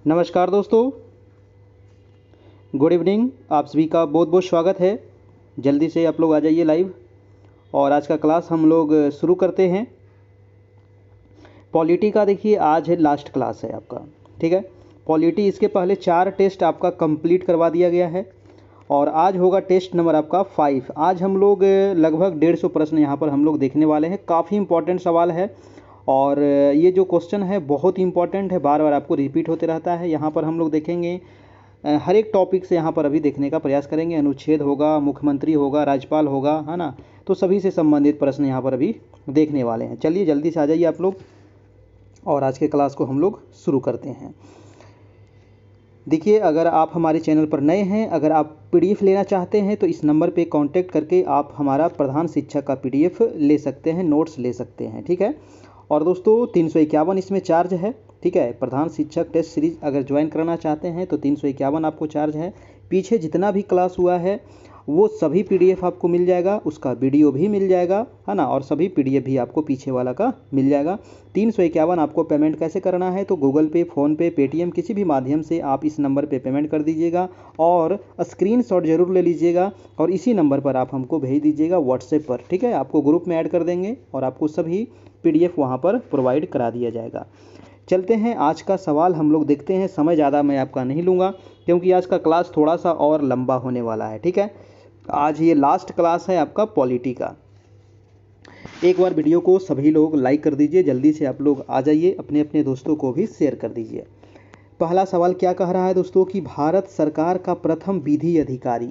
नमस्कार दोस्तों, good evening. आप सभी का बहुत बहुत स्वागत है। जल्दी से आप लोग आ जाइए लाइव और आज का क्लास हम लोग शुरू करते हैं। पॉलिटी का देखिए आज है लास्ट क्लास है आपका, ठीक है। पॉलिटी इसके पहले 4 टेस्ट आपका कंप्लीट करवा दिया गया है और आज होगा टेस्ट नंबर आपका 5। आज हम लोग लगभग 150 प्रश्न यहाँ पर हम लोग देखने वाले हैं। काफ़ी इंपॉर्टेंट सवाल है और ये जो क्वेश्चन है बहुत इंपॉर्टेंट है, बार बार आपको रिपीट होते रहता है। यहाँ पर हम लोग देखेंगे हर एक टॉपिक से यहाँ पर अभी देखने का प्रयास करेंगे। अनुच्छेद होगा, मुख्यमंत्री होगा, राज्यपाल होगा, है ना। तो सभी से संबंधित प्रश्न यहाँ पर अभी देखने वाले हैं। चलिए जल्दी से आ जाइए आप लोग और आज के क्लास को हम लोग शुरू करते हैं। देखिए, अगर आप हमारे चैनल पर नए हैं, अगर आप पीडीएफ लेना चाहते हैं तो इस नंबर पे कांटेक्ट करके आप हमारा प्रधान शिक्षक का पीडीएफ ले सकते हैं, नोट्स ले सकते हैं, ठीक है। और दोस्तों 351 इसमें चार्ज है, ठीक है। प्रधान शिक्षक टेस्ट सीरीज अगर ज्वाइन करना चाहते हैं तो 351 आपको चार्ज है। पीछे जितना भी क्लास हुआ है वो सभी पीडीएफ आपको मिल जाएगा, उसका वीडियो भी मिल जाएगा, है ना। और सभी पीडीएफ भी आपको पीछे वाला का मिल जाएगा। 351 आपको पेमेंट कैसे करना है तो गूगल पे, फ़ोनपे, पेटीएम किसी भी माध्यम से आप इस नंबर पे पेमेंट कर दीजिएगा और स्क्रीनशॉट ज़रूर ले लीजिएगा और इसी नंबर पर आप हमको भेज दीजिएगा व्हाट्सएप पर, ठीक है। आपको ग्रुप में ऐड कर देंगे और आपको सभी पीडीएफ वहाँ पर प्रोवाइड करा दिया जाएगा। चलते हैं, आज का सवाल हम लोग देखते हैं। समय ज़्यादा मैं आपका नहीं लूँगा क्योंकि आज का क्लास थोड़ा सा और लंबा होने वाला है, ठीक है। आज ये लास्ट क्लास है आपका पॉलिटी का। एक बार वीडियो को सभी लोग लाइक कर दीजिए, जल्दी से आप लोग आ जाइए, अपने अपने दोस्तों को भी शेयर कर दीजिए। पहला सवाल क्या कह रहा है दोस्तों कि भारत सरकार का प्रथम विधि अधिकारी,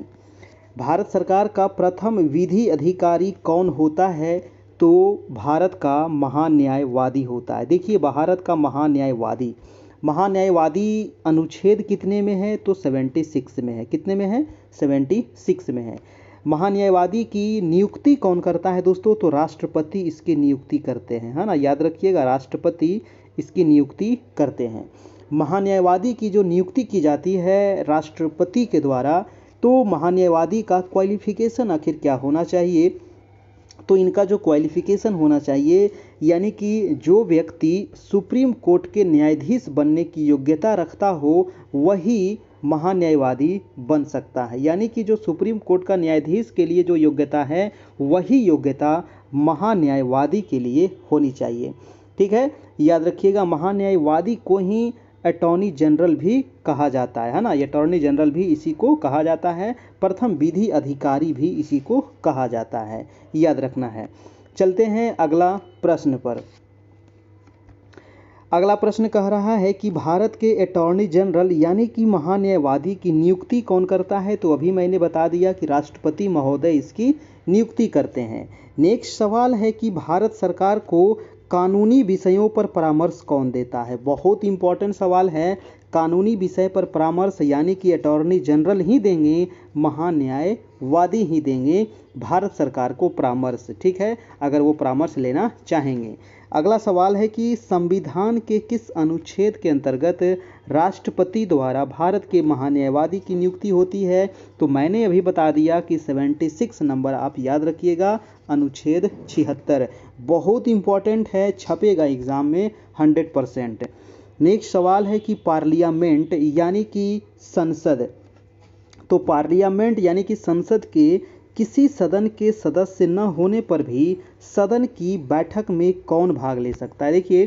भारत सरकार का प्रथम विधि अधिकारी कौन होता है तो भारत का महान्यायवादी होता है। देखिए, भारत का महान्यायवादी, महान्यायवादी अनुच्छेद कितने में है तो 76 में है। कितने में है? 76 में है। महान्यायवादी की नियुक्ति कौन करता है दोस्तों तो राष्ट्रपति इसकी नियुक्ति करते हैं, है ना। याद रखिएगा, राष्ट्रपति इसकी नियुक्ति करते हैं। महान्यायवादी की जो नियुक्ति की जाती है राष्ट्रपति के द्वारा, तो महान्यायवादी का क्वालिफिकेशन आखिर क्या होना चाहिए तो इनका जो क्वालिफिकेशन होना चाहिए, यानी कि जो व्यक्ति सुप्रीम कोर्ट के न्यायाधीश बनने की योग्यता रखता हो वही महान्यायवादी बन सकता है। यानी कि जो सुप्रीम कोर्ट का न्यायाधीश के लिए जो योग्यता है वही योग्यता महान्यायवादी के लिए होनी चाहिए, ठीक है। याद रखिएगा, महान्यायवादी को ही अटॉर्नी जनरल भी कहा जाता है ना। अटॉर्नी जनरल भी इसी को कहा जाता है, प्रथम विधि अधिकारी भी इसी को कहा जाता है, याद रखना है। चलते हैं अगला प्रश्न पर। अगला प्रश्न कह रहा है कि भारत के अटॉर्नी जनरल यानी कि महान्यायवादी की नियुक्ति कौन करता है तो अभी मैंने बता दिया कि राष्ट्रपति महोदय इसकी नियुक्ति करते हैं। नेक्स्ट सवाल है कि भारत सरकार को कानूनी विषयों पर परामर्श कौन देता है। बहुत इंपॉर्टेंट सवाल है। कानूनी विषय पर परामर्श यानी कि अटॉर्नी जनरल ही देंगे, महान्यायवादी ही देंगे भारत सरकार को परामर्श, ठीक है, अगर वो परामर्श लेना चाहेंगे। अगला सवाल है कि संविधान के किस अनुच्छेद के अंतर्गत राष्ट्रपति द्वारा भारत के महान्यायवादी की नियुक्ति होती है तो मैंने अभी बता दिया कि 76 नंबर आप याद रखिएगा, अनुच्छेद 76। बहुत इंपॉर्टेंट है, छपेगा एग्जाम में 100%। नेक्स्ट सवाल है कि पार्लियामेंट यानी कि संसद, तो पार्लियामेंट यानी कि संसद के किसी सदन के सदस्य न होने पर भी सदन की बैठक में कौन भाग ले सकता है। देखिए,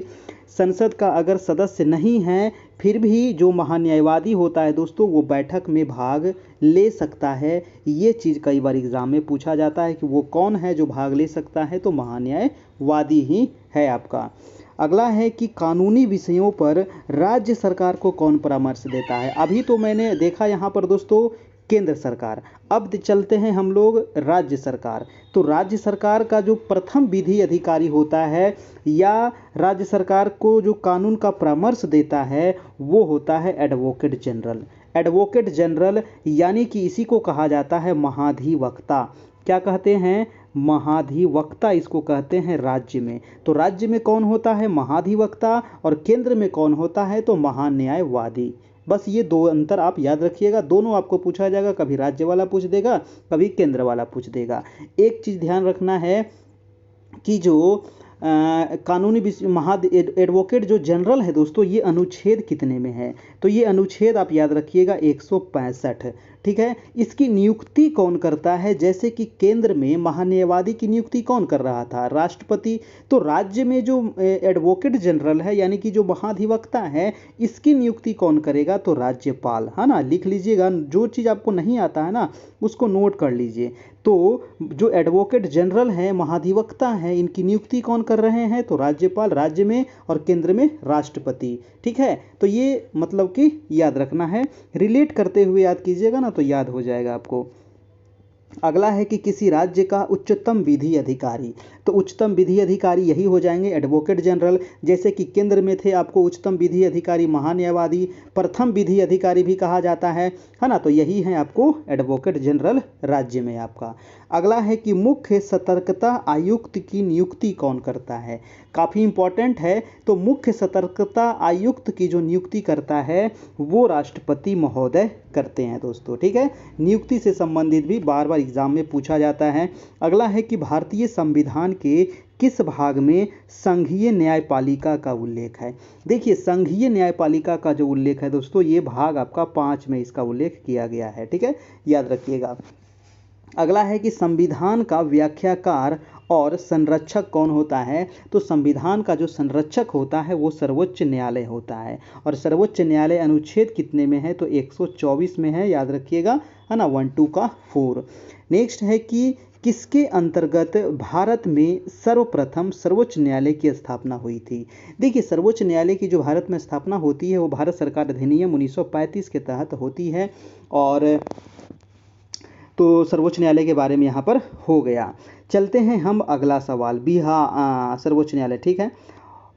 संसद का अगर सदस्य नहीं है फिर भी जो महान्यायवादी होता है दोस्तों वो बैठक में भाग ले सकता है। ये चीज़ कई बार एग्जाम में पूछा जाता है कि वो कौन है जो भाग ले सकता है तो महान्यायवादी ही है आपका। अगला है कि कानूनी विषयों पर राज्य सरकार को कौन परामर्श देता है। अभी तो मैंने देखा यहाँ पर दोस्तों केंद्र सरकार, अब चलते हैं हम लोग राज्य सरकार। तो राज्य सरकार का जो प्रथम विधि अधिकारी होता है या राज्य सरकार को जो कानून का परामर्श देता है वो होता है एडवोकेट जनरल। एडवोकेट जनरल यानी कि इसी को कहा जाता है महाधिवक्ता। क्या कहते हैं? महाधिवक्ता इसको कहते हैं राज्य में। तो राज्य में कौन होता है? महाधिवक्ता, और केंद्र में कौन होता है तो महान्यायवादी। बस ये दो अंतर आप याद रखिएगा, दोनों आपको पूछा जाएगा, कभी राज्य वाला पूछ देगा, कभी केंद्र वाला पूछ देगा। एक चीज़ ध्यान रखना है कि जो कानूनी एडवोकेट जो जनरल है दोस्तों, ये अनुच्छेद कितने में है? तो ये अनुच्छेद आप याद रखिएगा 165। ठीक है, इसकी नियुक्ति कौन करता है? जैसे कि केंद्र में महान्यायवादी की नियुक्ति कौन कर रहा था? राष्ट्रपति। तो राज्य में जो एडवोकेट जनरल है यानी कि जो महाधिवक्ता है, इसकी नियुक्ति कौन करेगा? तो राज्यपाल, है ना। लिख लीजिएगा, जो चीज़ आपको नहीं आता है ना उसको नोट कर लीजिए। तो जो एडवोकेट जनरल हैं, महाधिवक्ता हैं, इनकी नियुक्ति कौन कर रहे हैं? तो राज्यपाल राज्य में, और केंद्र में राष्ट्रपति। ठीक है, तो ये मतलब कि याद रखना है, रिलेट करते हुए याद कीजिएगा ना तो याद हो जाएगा आपको। अगला है कि किसी राज्य का उच्चतम विधि अधिकारी। तो उच्चतम विधि अधिकारी यही हो जाएंगे एडवोकेट जनरल। जैसे कि केंद्र में थे आपको उच्चतम विधि अधिकारी महान्यायवादी, प्रथम विधि अधिकारी भी कहा जाता है ना। तो यही है आपको एडवोकेट जनरल राज्य में आपका। अगला है कि मुख्य सतर्कता आयुक्त की नियुक्ति कौन करता है? काफ़ी इंपॉर्टेंट है। तो मुख्य सतर्कता आयुक्त की जो नियुक्ति करता है वो राष्ट्रपति महोदय करते हैं दोस्तों। ठीक है, नियुक्ति से संबंधित भी बार बार एग्जाम में पूछा जाता है। अगला है कि भारतीय संविधान के किस भाग में संघीय न्यायपालिका का उल्लेख है? देखिए, संघीय न्यायपालिका का जो उल्लेख है दोस्तों, ये भाग आपका 5 में इसका उल्लेख किया गया है। ठीक है, याद रखिएगा। अगला है कि संविधान का व्याख्याकार और संरक्षक कौन होता है? तो संविधान का जो संरक्षक होता है वो सर्वोच्च न्यायालय होता है। और सर्वोच्च न्यायालय अनुच्छेद कितने में है? तो 124 में है, याद रखिएगा, है ना, 1 2 का 4। नेक्स्ट है कि किसके अंतर्गत भारत में सर्वप्रथम सर्वोच्च न्यायालय की स्थापना हुई थी? देखिए, सर्वोच्च न्यायालय की जो भारत में स्थापना होती है वो भारत सरकार अधिनियम 1935 के तहत होती है। और तो सर्वोच्च न्यायालय के बारे में यहाँ पर हो गया। चलते हैं हम अगला सवाल भी, हाँ, सर्वोच्च न्यायालय। ठीक है,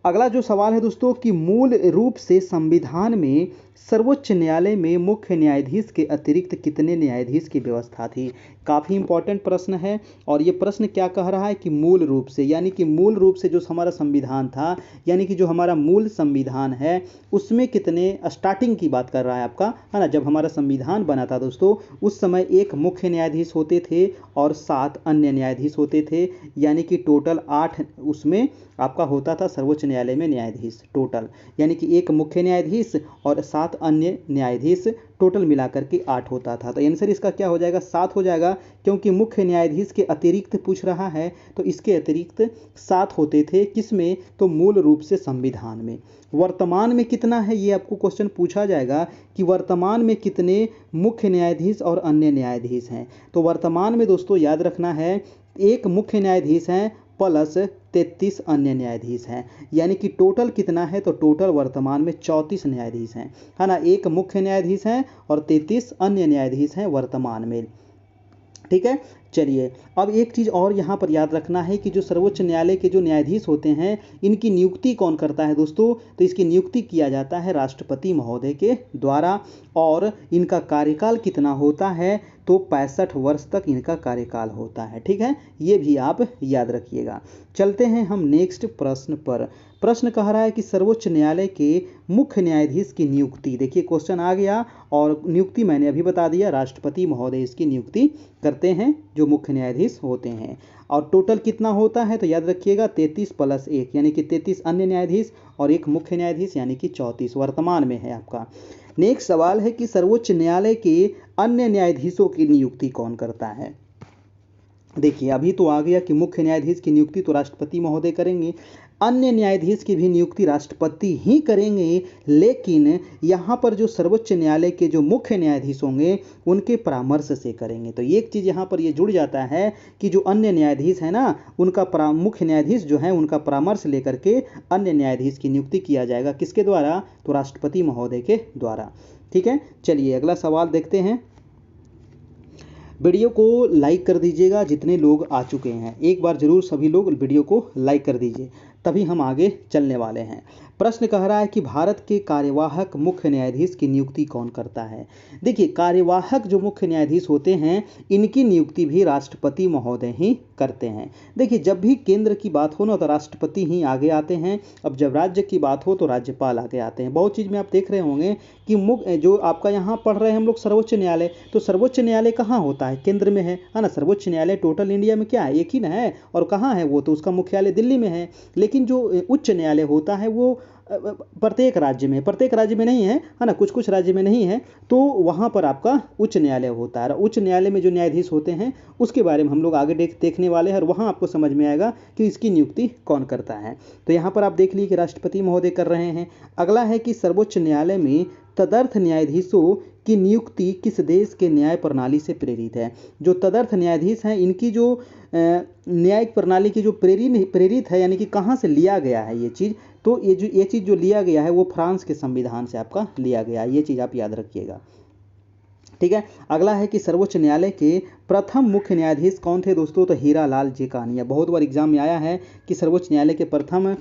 अगला जो सवाल है दोस्तों कि मूल रूप से संविधान में सर्वोच्च न्यायालय में मुख्य न्यायाधीश के अतिरिक्त कितने न्यायाधीश की व्यवस्था थी? काफ़ी इंपॉर्टेंट प्रश्न है। और ये प्रश्न क्या कह रहा है कि मूल रूप से, यानी कि मूल रूप से जो हमारा संविधान था, यानी कि जो हमारा मूल संविधान है उसमें कितने, स्टार्टिंग की बात कर रहा है आपका, है ना। जब हमारा संविधान बना था दोस्तों, उस समय एक मुख्य न्यायाधीश होते थे और 7 अन्य न्यायाधीश होते थे, यानी कि टोटल 8 उसमें आपका होता था सर्वोच्च न्यायालय में न्यायाधीश टोटल, यानी कि एक मुख्य न्यायाधीश और 7 अन्य न्यायाधीश, टोटल मिलाकर के 8 होता था। तो आंसर इसका क्या हो जाएगा? 7 हो जाएगा, क्योंकि मुख्य न्यायाधीश के अतिरिक्त पूछ रहा है तो इसके अतिरिक्त 7 होते थे। किसमें? तो मूल रूप से संविधान में। वर्तमान में कितना है ये आपको क्वेश्चन पूछा जाएगा कि वर्तमान में कितने मुख्य न्यायाधीश और अन्य न्यायाधीश हैं। तो वर्तमान में दोस्तों याद रखना है, एक मुख्य न्यायाधीश हैं प्लस 33 अन्य न्यायाधीश हैं, यानी कि टोटल कितना है? तो टोटल वर्तमान में 34 न्यायाधीश हैं, है ना। एक मुख्य न्यायाधीश हैं और 33 अन्य न्यायाधीश हैं वर्तमान में। ठीक है, चलिए अब एक चीज़ और यहाँ पर याद रखना है कि जो सर्वोच्च न्यायालय के जो न्यायाधीश होते हैं इनकी नियुक्ति कौन करता है दोस्तों? तो इसकी नियुक्ति किया जाता है राष्ट्रपति महोदय के द्वारा। और इनका कार्यकाल कितना होता है? तो 65 वर्ष तक इनका कार्यकाल होता है। ठीक है, ये भी आप याद रखिएगा। चलते हैं हम नेक्स्ट प्रश्न पर। प्रश्न कह रहा है कि सर्वोच्च न्यायालय के मुख्य न्यायाधीश की नियुक्ति, देखिए क्वेश्चन आ गया और नियुक्ति मैंने अभी बता दिया, राष्ट्रपति महोदय इसकी नियुक्ति करते हैं जो मुख्य न्यायाधीश होते हैं। और टोटल कितना होता है? तो याद रखिएगा 33 + 1, यानी कि 33 अन्य न्यायाधीश और एक मुख्य न्यायाधीश, यानी कि 34 वर्तमान में है आपका। नेक्स्ट सवाल है कि सर्वोच्च न्यायालय के अन्य न्यायाधीशों की नियुक्ति कौन करता है? देखिए, अभी तो आ गया कि मुख्य न्यायाधीश की नियुक्ति तो राष्ट्रपति महोदय करेंगे, अन्य न्यायाधीश की भी नियुक्ति राष्ट्रपति ही करेंगे, लेकिन यहाँ पर जो सर्वोच्च न्यायालय के जो मुख्य न्यायाधीश होंगे उनके परामर्श से करेंगे। तो एक चीज़ यहाँ पर ये जुड़ जाता है कि जो अन्य न्यायाधीश है ना, उनका मुख्य न्यायाधीश जो है उनका परामर्श लेकर के अन्य न्यायाधीश की नियुक्ति किया जाएगा। किसके द्वारा? तो राष्ट्रपति महोदय के द्वारा। ठीक है, चलिए अगला सवाल देखते हैं। वीडियो को लाइक कर दीजिएगा जितने लोग आ चुके हैं, एक बार जरूर सभी लोग वीडियो को लाइक कर दीजिए तभी हम आगे चलने वाले हैं। प्रश्न कह रहा है कि भारत के कार्यवाहक मुख्य न्यायाधीश की नियुक्ति कौन करता है। देखिए, कार्यवाहक जो मुख्य न्यायाधीश होते हैं इनकी नियुक्ति भी राष्ट्रपति महोदय ही करते हैं। देखिए, जब भी केंद्र की बात हो ना तो राष्ट्रपति ही आगे आते हैं, अब जब राज्य की बात हो तो राज्यपाल आगे आते हैं। बहुत चीज़ में आप देख रहे होंगे कि जो आपका यहाँ पढ़ रहे हैं हम लोग सर्वोच्च न्यायालय, तो सर्वोच्च न्यायालय कहाँ होता है? केंद्र में है ना। सर्वोच्च न्यायालय टोटल इंडिया में क्या है? एक ही ना है। और कहाँ है वो? तो उसका मुख्यालय दिल्ली में है। लेकिन जो उच्च न्यायालय होता है वो प्रत्येक राज्य में नहीं है ना, कुछ कुछ राज्य में नहीं है, तो वहाँ पर आपका उच्च न्यायालय होता है। उच्च न्यायालय में जो न्यायाधीश होते हैं उसके बारे में हम लोग आगे देखने वाले हैं और वहाँ आपको समझ में आएगा कि इसकी नियुक्ति कौन करता है। तो यहाँ पर आप देख लीजिए कि राष्ट्रपति महोदय कर रहे हैं। अगला है कि सर्वोच्च न्यायालय में तदर्थ न्यायाधीशों की नियुक्ति किस देश के न्याय प्रणाली से प्रेरित है। जो तदर्थ न्यायाधीश हैं इनकी जो न्यायिक प्रणाली की जो प्रेरित है, यानी कि कहाँ से लिया गया है ये चीज़, तो ये चीज़ जो लिया गया है वो फ्रांस के संविधान से आपका लिया गया है। ये चीज़ आप याद रखिएगा, ठीक है। अगला है कि सर्वोच्च न्यायालय के प्रथम मुख्य न्यायाधीश कौन थे दोस्तों? तो हीरालाल जे कानिया। बहुत बार एग्जाम में आया है कि सर्वोच्च न्यायालय के प्रथम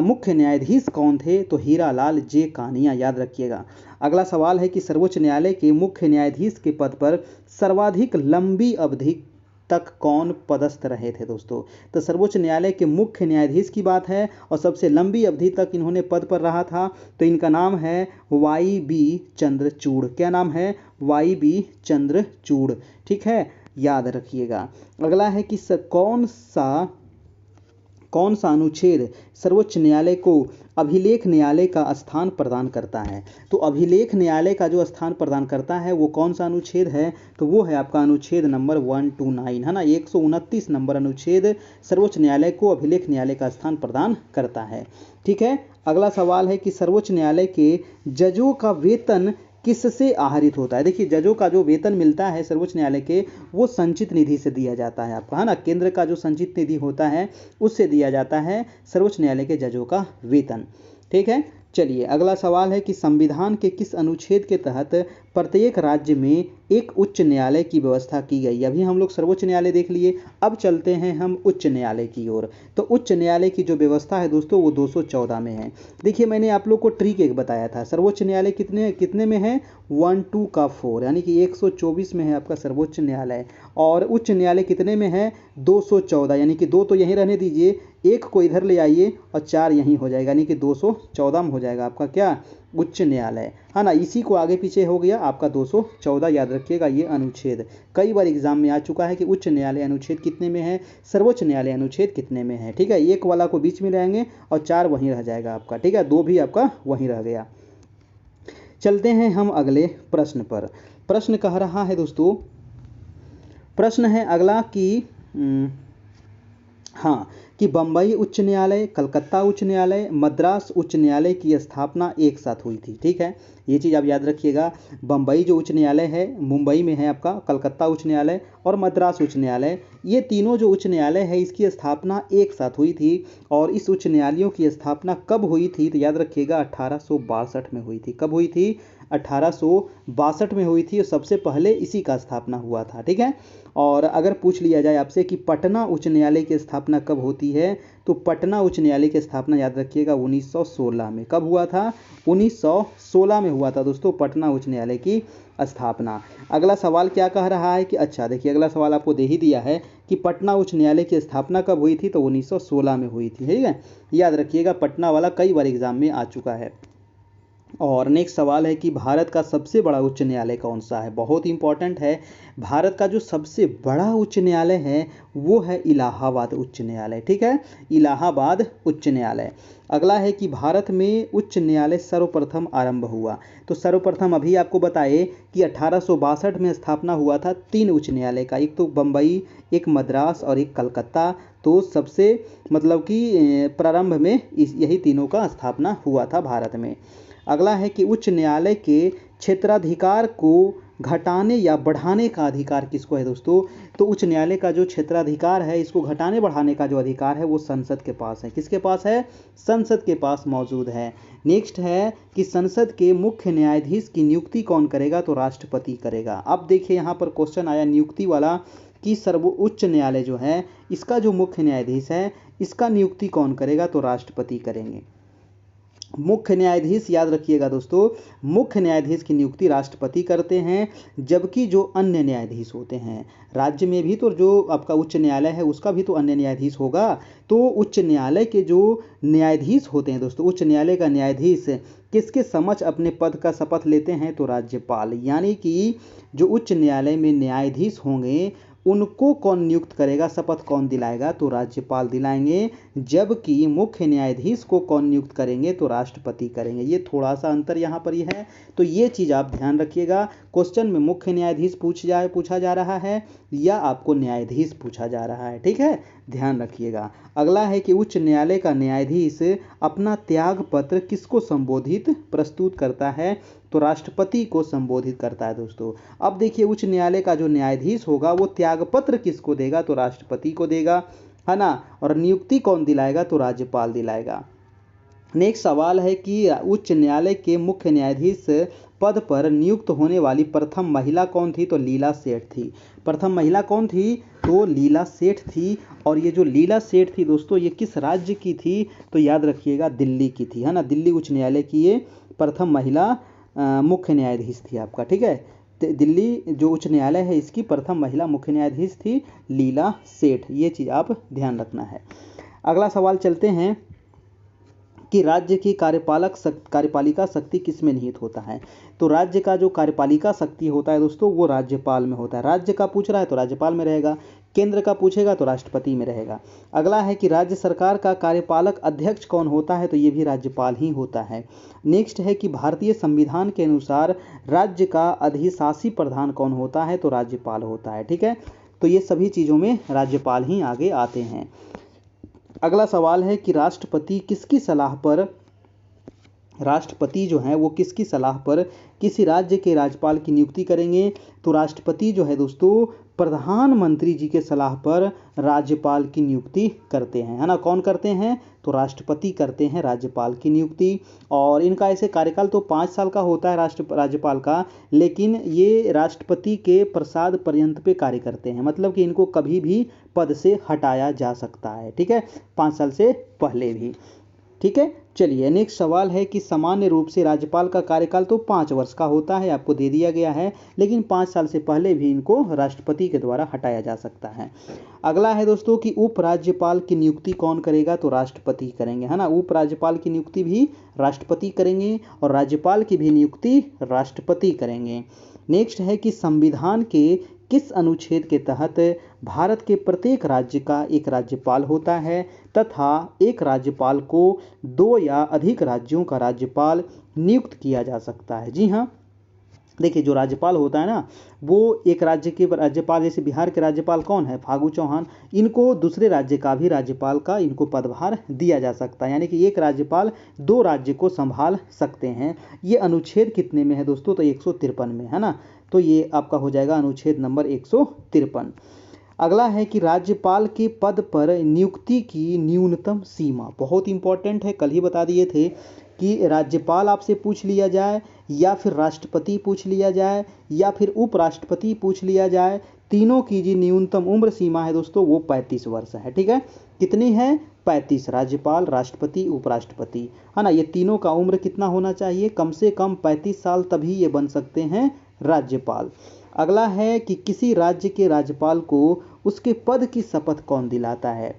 मुख्य न्यायाधीश कौन थे? तो हीरालाल जे कानिया, याद रखिएगा। अगला सवाल है कि सर्वोच्च न्यायालय के मुख्य न्यायाधीश के पद पर सर्वाधिक लंबी अवधि तक कौन पदस्थ रहे थे दोस्तों? तो सर्वोच्च न्यायालय के मुख्य न्यायाधीश की बात है और सबसे लंबी अवधि तक इन्होंने पद पर रहा था, तो इनका नाम है वाई.बी. चंद्रचूड़। क्या नाम है? वाई.बी. चंद्रचूड़, ठीक है, याद रखिएगा। अगला है कि कौन सा अनुच्छेद सर्वोच्च न्यायालय को अभिलेख न्यायालय का स्थान प्रदान करता है? तो अभिलेख न्यायालय का जो स्थान प्रदान करता है वो कौन सा अनुच्छेद है? तो वो है आपका अनुच्छेद नंबर 129, है ना। 129 नंबर अनुच्छेद सर्वोच्च न्यायालय को अभिलेख न्यायालय का स्थान प्रदान करता है, ठीक है। अगला सवाल है कि सर्वोच्च न्यायालय के जजों का वेतन किससे आहरित होता है? देखिए, जजों का जो वेतन मिलता है सर्वोच्च न्यायालय के वो संचित निधि से दिया जाता है आपका, है ना। केंद्र का जो संचित निधि होता है उससे दिया जाता है सर्वोच्च न्यायालय के जजों का वेतन, ठीक है। चलिए, अगला सवाल है कि संविधान के किस अनुच्छेद के तहत प्रत्येक राज्य में एक उच्च न्यायालय की व्यवस्था की गई? अभी हम लोग सर्वोच्च न्यायालय देख लिए, अब चलते हैं हम उच्च न्यायालय की ओर। तो उच्च न्यायालय की जो व्यवस्था है दोस्तों वो 214 में है। देखिए, मैंने आप लोग को ट्रिक एक बताया था, सर्वोच्च न्यायालय कितने में है? 1 2 का 4, यानी कि 124 में है आपका सर्वोच्च न्यायालय। और उच्च न्यायालय कितने में है? 214, यानी कि 2 तो यहीं रहने दीजिए, 1 को इधर ले आइए और 4 यहीं हो जाएगा, यानी कि 214 में हो जाएगा आपका क्या? उच्च न्यायालय, है ना। इसी को आगे पीछे हो गया आपका 214, याद रखिएगा ये अनुच्छेद कई बार एग्जाम में आ चुका है कि उच्च न्यायालय अनुच्छेद कितने में है, सर्वोच्च न्यायालय अनुच्छेद कितने में है, ठीक है। 1 वाला को बीच में लाएंगे और 4 वहीं रह जाएगा आपका, ठीक है। 2 भी आपका वहीं रह गया। चलते हैं हम अगले प्रश्न पर। प्रश्न कह रहा है दोस्तों, प्रश्न है अगला कि हाँ, कि बम्बई उच्च न्यायालय, कलकत्ता उच्च न्यायालय, मद्रास उच्च न्यायालय की स्थापना एक साथ हुई थी, ठीक है। ये चीज़ आप याद रखिएगा। बम्बई जो उच्च न्यायालय है मुंबई में है आपका, कलकत्ता उच्च न्यायालय और मद्रास उच्च न्यायालय, ये तीनों जो उच्च न्यायालय है इसकी स्थापना एक साथ हुई थी। और इस उच्च न्यायालयों की स्थापना कब हुई थी? तो याद रखिएगा 1862 में हुई थी। कब हुई थी? 1862 में हुई थी और सबसे पहले इसी का स्थापना हुआ था, ठीक है। और अगर पूछ लिया जाए आपसे कि पटना उच्च न्यायालय की स्थापना कब होती है, तो पटना उच्च न्यायालय की स्थापना याद रखिएगा 1916 में। कब हुआ था? 1916 में हुआ था दोस्तों पटना उच्च न्यायालय की स्थापना। अगला सवाल क्या कह रहा है कि अच्छा देखिए, अगला सवाल आपको दे ही दिया है कि पटना उच्च न्यायालय की स्थापना कब हुई थी, तो 1916 में हुई थी, ठीक है। याद रखिएगा, पटना वाला कई बार एग्जाम में आ चुका है। और नेक्स्ट सवाल है कि भारत का सबसे बड़ा उच्च न्यायालय कौन सा है? बहुत इंपॉर्टेंट है। भारत का जो सबसे बड़ा उच्च न्यायालय है वो है इलाहाबाद उच्च न्यायालय, ठीक है, इलाहाबाद उच्च न्यायालय। अगला है कि भारत में उच्च न्यायालय सर्वप्रथम आरंभ हुआ, तो सर्वप्रथम अभी आपको बताए कि 1862 में स्थापना हुआ था 3 उच्च न्यायालय का, एक तो बम्बई, एक मद्रास और एक कलकत्ता। तो सबसे मतलब कि प्रारंभ में यही तीनों का स्थापना हुआ था भारत में। अगला है कि उच्च न्यायालय के क्षेत्राधिकार को घटाने या बढ़ाने का अधिकार किसको है दोस्तों? तो उच्च न्यायालय का जो क्षेत्राधिकार है इसको घटाने बढ़ाने का जो अधिकार है वो संसद के पास है। किसके पास है? संसद के पास मौजूद है। नेक्स्ट है कि संसद के मुख्य न्यायाधीश की नियुक्ति कौन करेगा? तो राष्ट्रपति करेगा। अब देखिए यहाँ पर क्वेश्चन आया नियुक्ति वाला कि सर्वोच्च न्यायालय जो है इसका जो मुख्य न्यायाधीश है इसका नियुक्ति कौन करेगा? तो राष्ट्रपति करेंगे। मुख्य न्यायाधीश, याद रखिएगा दोस्तों, मुख्य न्यायाधीश की नियुक्ति राष्ट्रपति करते हैं, जबकि जो अन्य न्यायाधीश होते हैं राज्य में भी, तो जो आपका उच्च न्यायालय है उसका भी तो अन्य न्यायाधीश होगा। तो उच्च न्यायालय के जो न्यायाधीश होते हैं दोस्तों, उच्च न्यायालय का न्यायाधीश किसके समक्ष अपने पद का शपथ लेते हैं? तो राज्यपाल। यानी कि जो उच्च न्यायालय में न्यायाधीश होंगे उनको कौन नियुक्त करेगा, शपथ कौन दिलाएगा? तो राज्यपाल दिलाएंगे, जबकि मुख्य न्यायाधीश को कौन नियुक्त करेंगे? तो राष्ट्रपति करेंगे। ये थोड़ा सा अंतर यहाँ पर ये है, तो ये चीज़ आप ध्यान रखिएगा। क्वेश्चन में मुख्य न्यायाधीश पूछा जा रहा है या आपको न्यायाधीश पूछा जा रहा है, ठीक है, ध्यान रखिएगा। अगला है कि उच्च न्यायालय का न्यायाधीश अपना त्याग पत्र किसको संबोधित प्रस्तुत करता है? तो राष्ट्रपति को संबोधित करता है दोस्तों। अब देखिए, उच्च न्यायालय का जो न्यायाधीश होगा वो त्यागपत्र किसको देगा? तो राष्ट्रपति को देगा, है ना। और नियुक्ति कौन दिलाएगा? तो राज्यपाल दिलाएगा। नेक्स्ट सवाल है कि उच्च न्यायालय के मुख्य न्यायाधीश पद पर नियुक्त होने वाली प्रथम महिला कौन थी? तो लीला सेठ थी। प्रथम महिला कौन थी? तो लीला सेठ थी। और ये जो लीला सेठ थी दोस्तों, ये किस राज्य की थी? तो याद रखिएगा, दिल्ली की थी, है ना। दिल्ली उच्च न्यायालय की ये प्रथम महिला मुख्य न्यायाधीश थी आपका, ठीक है। दिल्ली जो उच्च न्यायालय है इसकी प्रथम महिला मुख्य न्यायाधीश थी लीला सेठ। ये चीज़ आप ध्यान रखना है। अगला सवाल चलते हैं कि राज्य की कार्यपालिका शक्ति किस में निहित होता है? तो राज्य का जो कार्यपालिका शक्ति होता है दोस्तों वो राज्यपाल में होता है। राज्य का पूछ रहा है तो राज्यपाल में रहेगा, केंद्र का पूछेगा तो राष्ट्रपति में रहेगा। अगला है कि राज्य सरकार का कार्यपालक अध्यक्ष कौन होता है? तो ये भी राज्यपाल ही होता है। नेक्स्ट है कि भारतीय संविधान के अनुसार राज्य का अधिशासी प्रधान कौन होता है? तो राज्यपाल होता है, ठीक है। तो ये सभी चीज़ों में राज्यपाल ही आगे आते हैं। अगला सवाल है कि राष्ट्रपति जो है वो किसकी सलाह पर किसी राज्य के राज्यपाल की नियुक्ति करेंगे? तो राष्ट्रपति जो है दोस्तों प्रधानमंत्री जी के सलाह पर राज्यपाल की नियुक्ति करते हैं, है ना। कौन करते हैं? तो राष्ट्रपति करते हैं राज्यपाल की नियुक्ति। और इनका ऐसे कार्यकाल तो 5 साल का होता है राज्यपाल का, लेकिन ये राष्ट्रपति के प्रसाद पर्यंत पे कार्य करते हैं, मतलब कि इनको कभी भी पद से हटाया जा सकता है, ठीक है, 5 साल से पहले भी, ठीक है। चलिए, नेक्स्ट सवाल है कि सामान्य रूप से राज्यपाल का कार्यकाल तो 5 वर्ष का होता है, आपको दे दिया गया है, लेकिन 5 साल से पहले भी इनको राष्ट्रपति के द्वारा हटाया जा सकता है। अगला है दोस्तों कि उपराज्यपाल की नियुक्ति कौन करेगा? तो राष्ट्रपति करेंगे, है ना। उपराज्यपाल की नियुक्ति भी राष्ट्रपति करेंगे और राज्यपाल की भी नियुक्ति राष्ट्रपति करेंगे। नेक्स्ट है कि संविधान के किस अनुच्छेद के तहत भारत के प्रत्येक राज्य का एक राज्यपाल होता है तथा एक राज्यपाल को 2 या अधिक राज्यों का राज्यपाल नियुक्त किया जा सकता है? जी हाँ, देखिए, जो राज्यपाल होता है ना वो एक राज्य के राज्यपाल, जैसे बिहार के राज्यपाल कौन है? फागू चौहान, इनको दूसरे राज्य का भी राज्यपाल का इनको पदभार दिया जा सकता है, यानी कि एक राज्यपाल 2 राज्य को संभाल सकते हैं। ये अनुच्छेद कितने में है दोस्तों? तो 153 में, है ना। तो ये आपका हो जाएगा अनुच्छेद नंबर 153। अगला है कि राज्यपाल के पद पर नियुक्ति की न्यूनतम सीमा, बहुत इंपॉर्टेंट है, कल ही बता दिए थे कि राज्यपाल आपसे पूछ लिया जाए या फिर राष्ट्रपति पूछ लिया जाए या फिर उपराष्ट्रपति पूछ लिया जाए, तीनों की जी न्यूनतम उम्र सीमा है दोस्तों वो 35 वर्ष है, ठीक है। कितनी है? 35। राज्यपाल, राष्ट्रपति, उपराष्ट्रपति, है ना, ये तीनों का उम्र कितना होना चाहिए? कम से कम 35 साल, तभी ये बन सकते हैं राज्यपाल। अगला है कि किसी राज्य के राज्यपाल को उसके पद की शपथ कौन दिलाता है?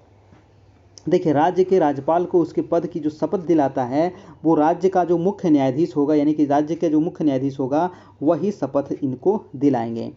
देखिए, राज्य के राज्यपाल को उसके पद की जो शपथ दिलाता है वो राज्य का जो मुख्य न्यायाधीश होगा, यानी कि राज्य के जो मुख्य न्यायाधीश होगा वही शपथ इनको दिलाएंगे।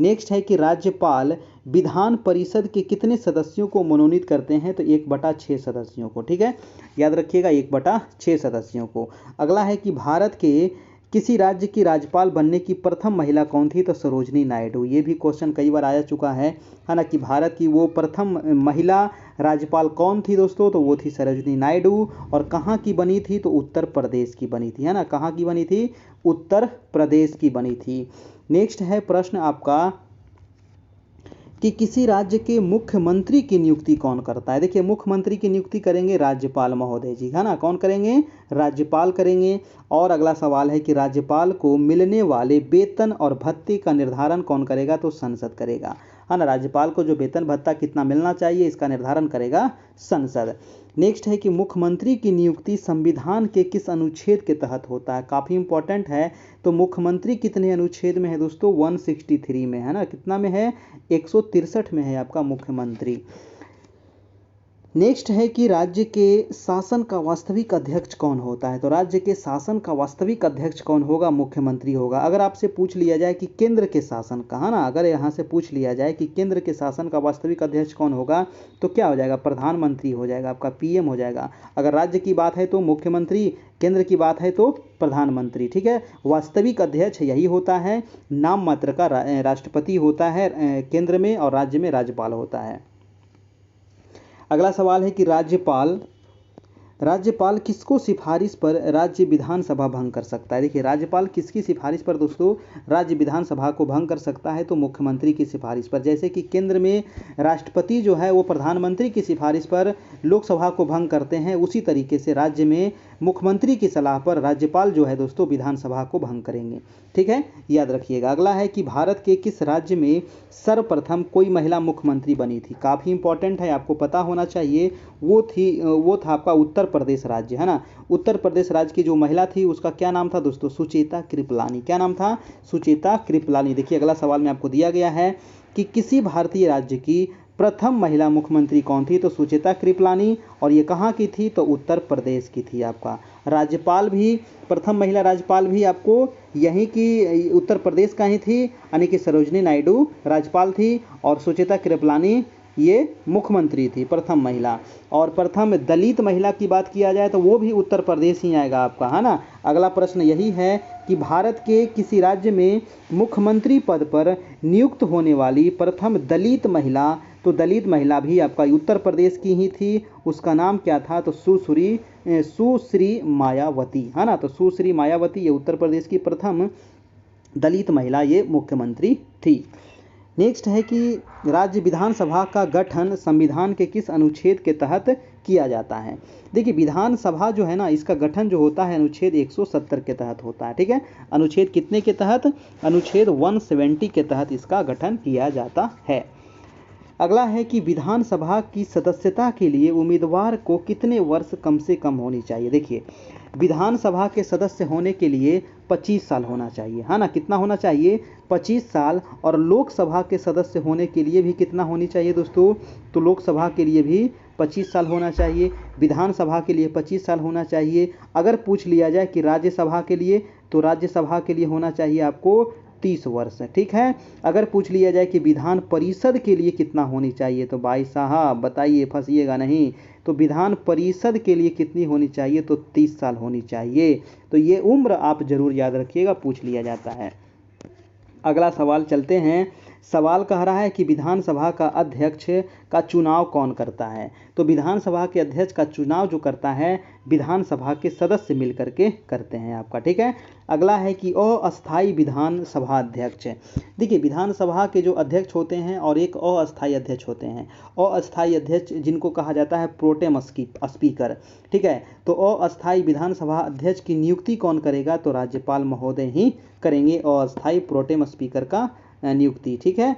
नेक्स्ट है कि राज्यपाल विधान परिषद के कितने सदस्यों को मनोनीत करते हैं? तो 1/6 सदस्यों को, ठीक है, याद रखिएगा, 1/6 सदस्यों को। अगला है कि भारत के किसी राज्य की राज्यपाल बनने की प्रथम महिला कौन थी? तो सरोजनी नायडू। ये भी क्वेश्चन कई बार आ चुका है ना, कि भारत की वो प्रथम महिला राज्यपाल कौन थी दोस्तों? तो वो थी सरोजनी नायडू। और कहाँ की बनी थी? तो उत्तर प्रदेश की बनी थी, है ना। कहाँ की बनी थी? उत्तर प्रदेश की बनी थी। नेक्स्ट है प्रश्न आपका कि किसी राज्य के मुख्यमंत्री की नियुक्ति कौन करता है? देखिए, मुख्यमंत्री की नियुक्ति करेंगे राज्यपाल महोदय जी, है ना। कौन करेंगे? राज्यपाल करेंगे। और अगला सवाल है कि राज्यपाल को मिलने वाले वेतन और भत्ते का निर्धारण कौन करेगा? तो संसद करेगा। है ना। राज्यपाल को जो वेतन भत्ता कितना मिलना चाहिए इसका निर्धारण करेगा संसद। नेक्स्ट है कि मुख्यमंत्री की नियुक्ति संविधान के किस अनुच्छेद के तहत होता है, काफ़ी इंपॉर्टेंट है। तो मुख्यमंत्री कितने अनुच्छेद में है दोस्तों, 163 में है ना, कितना में है, 163 में है आपका मुख्यमंत्री। नेक्स्ट है कि राज्य के शासन का वास्तविक अध्यक्ष कौन होता है, तो राज्य के शासन का वास्तविक अध्यक्ष कौन होगा, मुख्यमंत्री होगा। अगर आपसे पूछ लिया जाए कि केंद्र के शासन का, है ना, अगर यहाँ से पूछ लिया जाए कि केंद्र के शासन का वास्तविक अध्यक्ष कौन होगा तो क्या हो जाएगा, प्रधानमंत्री हो जाएगा, आपका पीएम हो जाएगा। अगर राज्य की बात है तो मुख्यमंत्री, केंद्र की बात है तो प्रधानमंत्री, ठीक है। वास्तविक अध्यक्ष यही होता है, नाम मात्र का राष्ट्रपति होता है केंद्र में, और राज्य में राज्यपाल होता है। अगला सवाल है कि राज्यपाल किसको सिफारिश पर राज्य विधानसभा भंग कर सकता है। देखिए राज्यपाल किसकी सिफारिश पर दोस्तों राज्य विधानसभा को भंग कर सकता है, तो मुख्यमंत्री की सिफारिश पर। जैसे कि केंद्र में राष्ट्रपति जो है वो प्रधानमंत्री की सिफारिश पर लोकसभा को भंग करते हैं, उसी तरीके से राज्य में मुख्यमंत्री की सलाह पर राज्यपाल जो है दोस्तों विधानसभा को भंग करेंगे, ठीक है, याद रखिएगा। अगला है कि भारत के किस राज्य में सर्वप्रथम कोई महिला मुख्यमंत्री बनी थी, काफ़ी इंपॉर्टेंट है, आपको पता होना चाहिए। वो था आपका उत्तर प्रदेश राज्य, है ना। उत्तर प्रदेश राज्य की जो महिला थी उसका क्या नाम था दोस्तों, सुचेता कृपलानी। क्या नाम था, सुचेता कृपलानी। देखिए अगला सवाल में आपको दिया गया है कि किसी भारतीय राज्य की प्रथम महिला मुख्यमंत्री कौन थी, तो सुचेता कृपलानी, और ये कहाँ की थी, तो उत्तर प्रदेश की थी। आपका राज्यपाल भी, प्रथम महिला राज्यपाल भी आपको यहीं की उत्तर प्रदेश का ही थी, यानी कि सरोजनी नायडू राज्यपाल थी, और सुचेता कृपलानी ये मुख्यमंत्री थी, प्रथम महिला। और प्रथम दलित महिला की बात किया जाए तो वो भी उत्तर प्रदेश ही आएगा आपका, है ना। अगला प्रश्न यही है कि भारत के किसी राज्य में मुख्यमंत्री पद पर नियुक्त होने वाली प्रथम दलित महिला, तो दलित महिला भी आपका उत्तर प्रदेश की ही थी, उसका नाम क्या था, तो सुश्री मायावती, है ना। तो सुश्री मायावती ये उत्तर प्रदेश की प्रथम दलित महिला ये मुख्यमंत्री थी। नेक्स्ट है कि राज्य विधानसभा का गठन संविधान के किस अनुच्छेद के तहत किया जाता है। देखिए विधानसभा जो है ना इसका गठन जो होता है अनुच्छेद 170 के तहत होता है, ठीक है। अनुच्छेद कितने के तहत, अनुच्छेद 170 के तहत इसका गठन किया जाता है। अगला है कि विधानसभा की सदस्यता के लिए उम्मीदवार को कितने वर्ष कम से कम होनी चाहिए। देखिए विधानसभा के सदस्य होने के लिए 25 साल होना चाहिए, है ना। कितना होना चाहिए, 25 साल। और लोकसभा के सदस्य होने के लिए भी कितना होनी चाहिए दोस्तों, तो लोकसभा के लिए भी 25 साल होना चाहिए, विधानसभा के लिए 25 साल होना चाहिए। अगर पूछ लिया जाए कि राज्यसभा के लिए, तो राज्यसभा के लिए होना चाहिए आपको 30 वर्ष, ठीक है। अगर पूछ लिया जाए कि विधान परिषद के लिए कितना होनी चाहिए, तो भाई साहब बताइए, फंसिएगा नहीं, तो विधान परिषद के लिए कितनी होनी चाहिए, तो 30 साल होनी चाहिए। तो ये उम्र आप जरूर याद रखिएगा, पूछ लिया जाता है। अगला सवाल चलते हैं। सवाल कह रहा है कि विधानसभा का अध्यक्ष का चुनाव कौन करता है, तो विधानसभा के अध्यक्ष का चुनाव जो करता है विधानसभा के सदस्य मिलकर के करते हैं आपका, ठीक है। अगला है कि अस्थायी विधानसभा अध्यक्ष। देखिए विधानसभा के जो अध्यक्ष होते हैं और एक अस्थायी अध्यक्ष होते हैं। अस्थायी अध्यक्ष जिनको कहा जाता है प्रोटेम स्पीकर, ठीक है। तो अस्थायी विधानसभा अध्यक्ष की नियुक्ति कौन करेगा, तो राज्यपाल महोदय ही करेंगे अस्थायी प्रोटेम स्पीकर का नियुक्ति, ठीक है।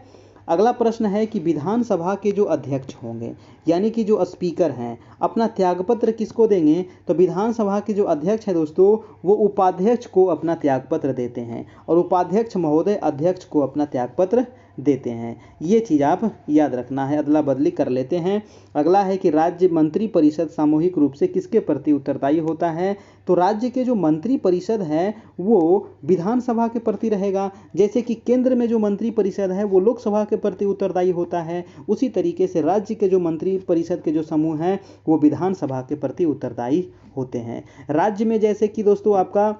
अगला प्रश्न है कि विधानसभा के जो अध्यक्ष होंगे यानी कि जो स्पीकर हैं अपना त्यागपत्र किसको देंगे, तो विधानसभा के जो अध्यक्ष हैं दोस्तों वो उपाध्यक्ष को अपना त्यागपत्र देते हैं, और उपाध्यक्ष महोदय अध्यक्ष को अपना त्यागपत्र देते हैं। ये चीज़ आप याद रखना है, अदला बदली कर लेते हैं। अगला है कि राज्य मंत्री परिषद सामूहिक रूप से किसके प्रति उत्तरदायी होता है, तो राज्य के जो मंत्री परिषद है वो विधानसभा के प्रति रहेगा। जैसे कि केंद्र में जो मंत्री परिषद है वो लोकसभा के प्रति उत्तरदायी होता है, उसी तरीके से राज्य के जो मंत्री परिषद के जो समूह हैं वो विधानसभा के प्रति उत्तरदायी होते हैं। राज्य में जैसे कि दोस्तों आपका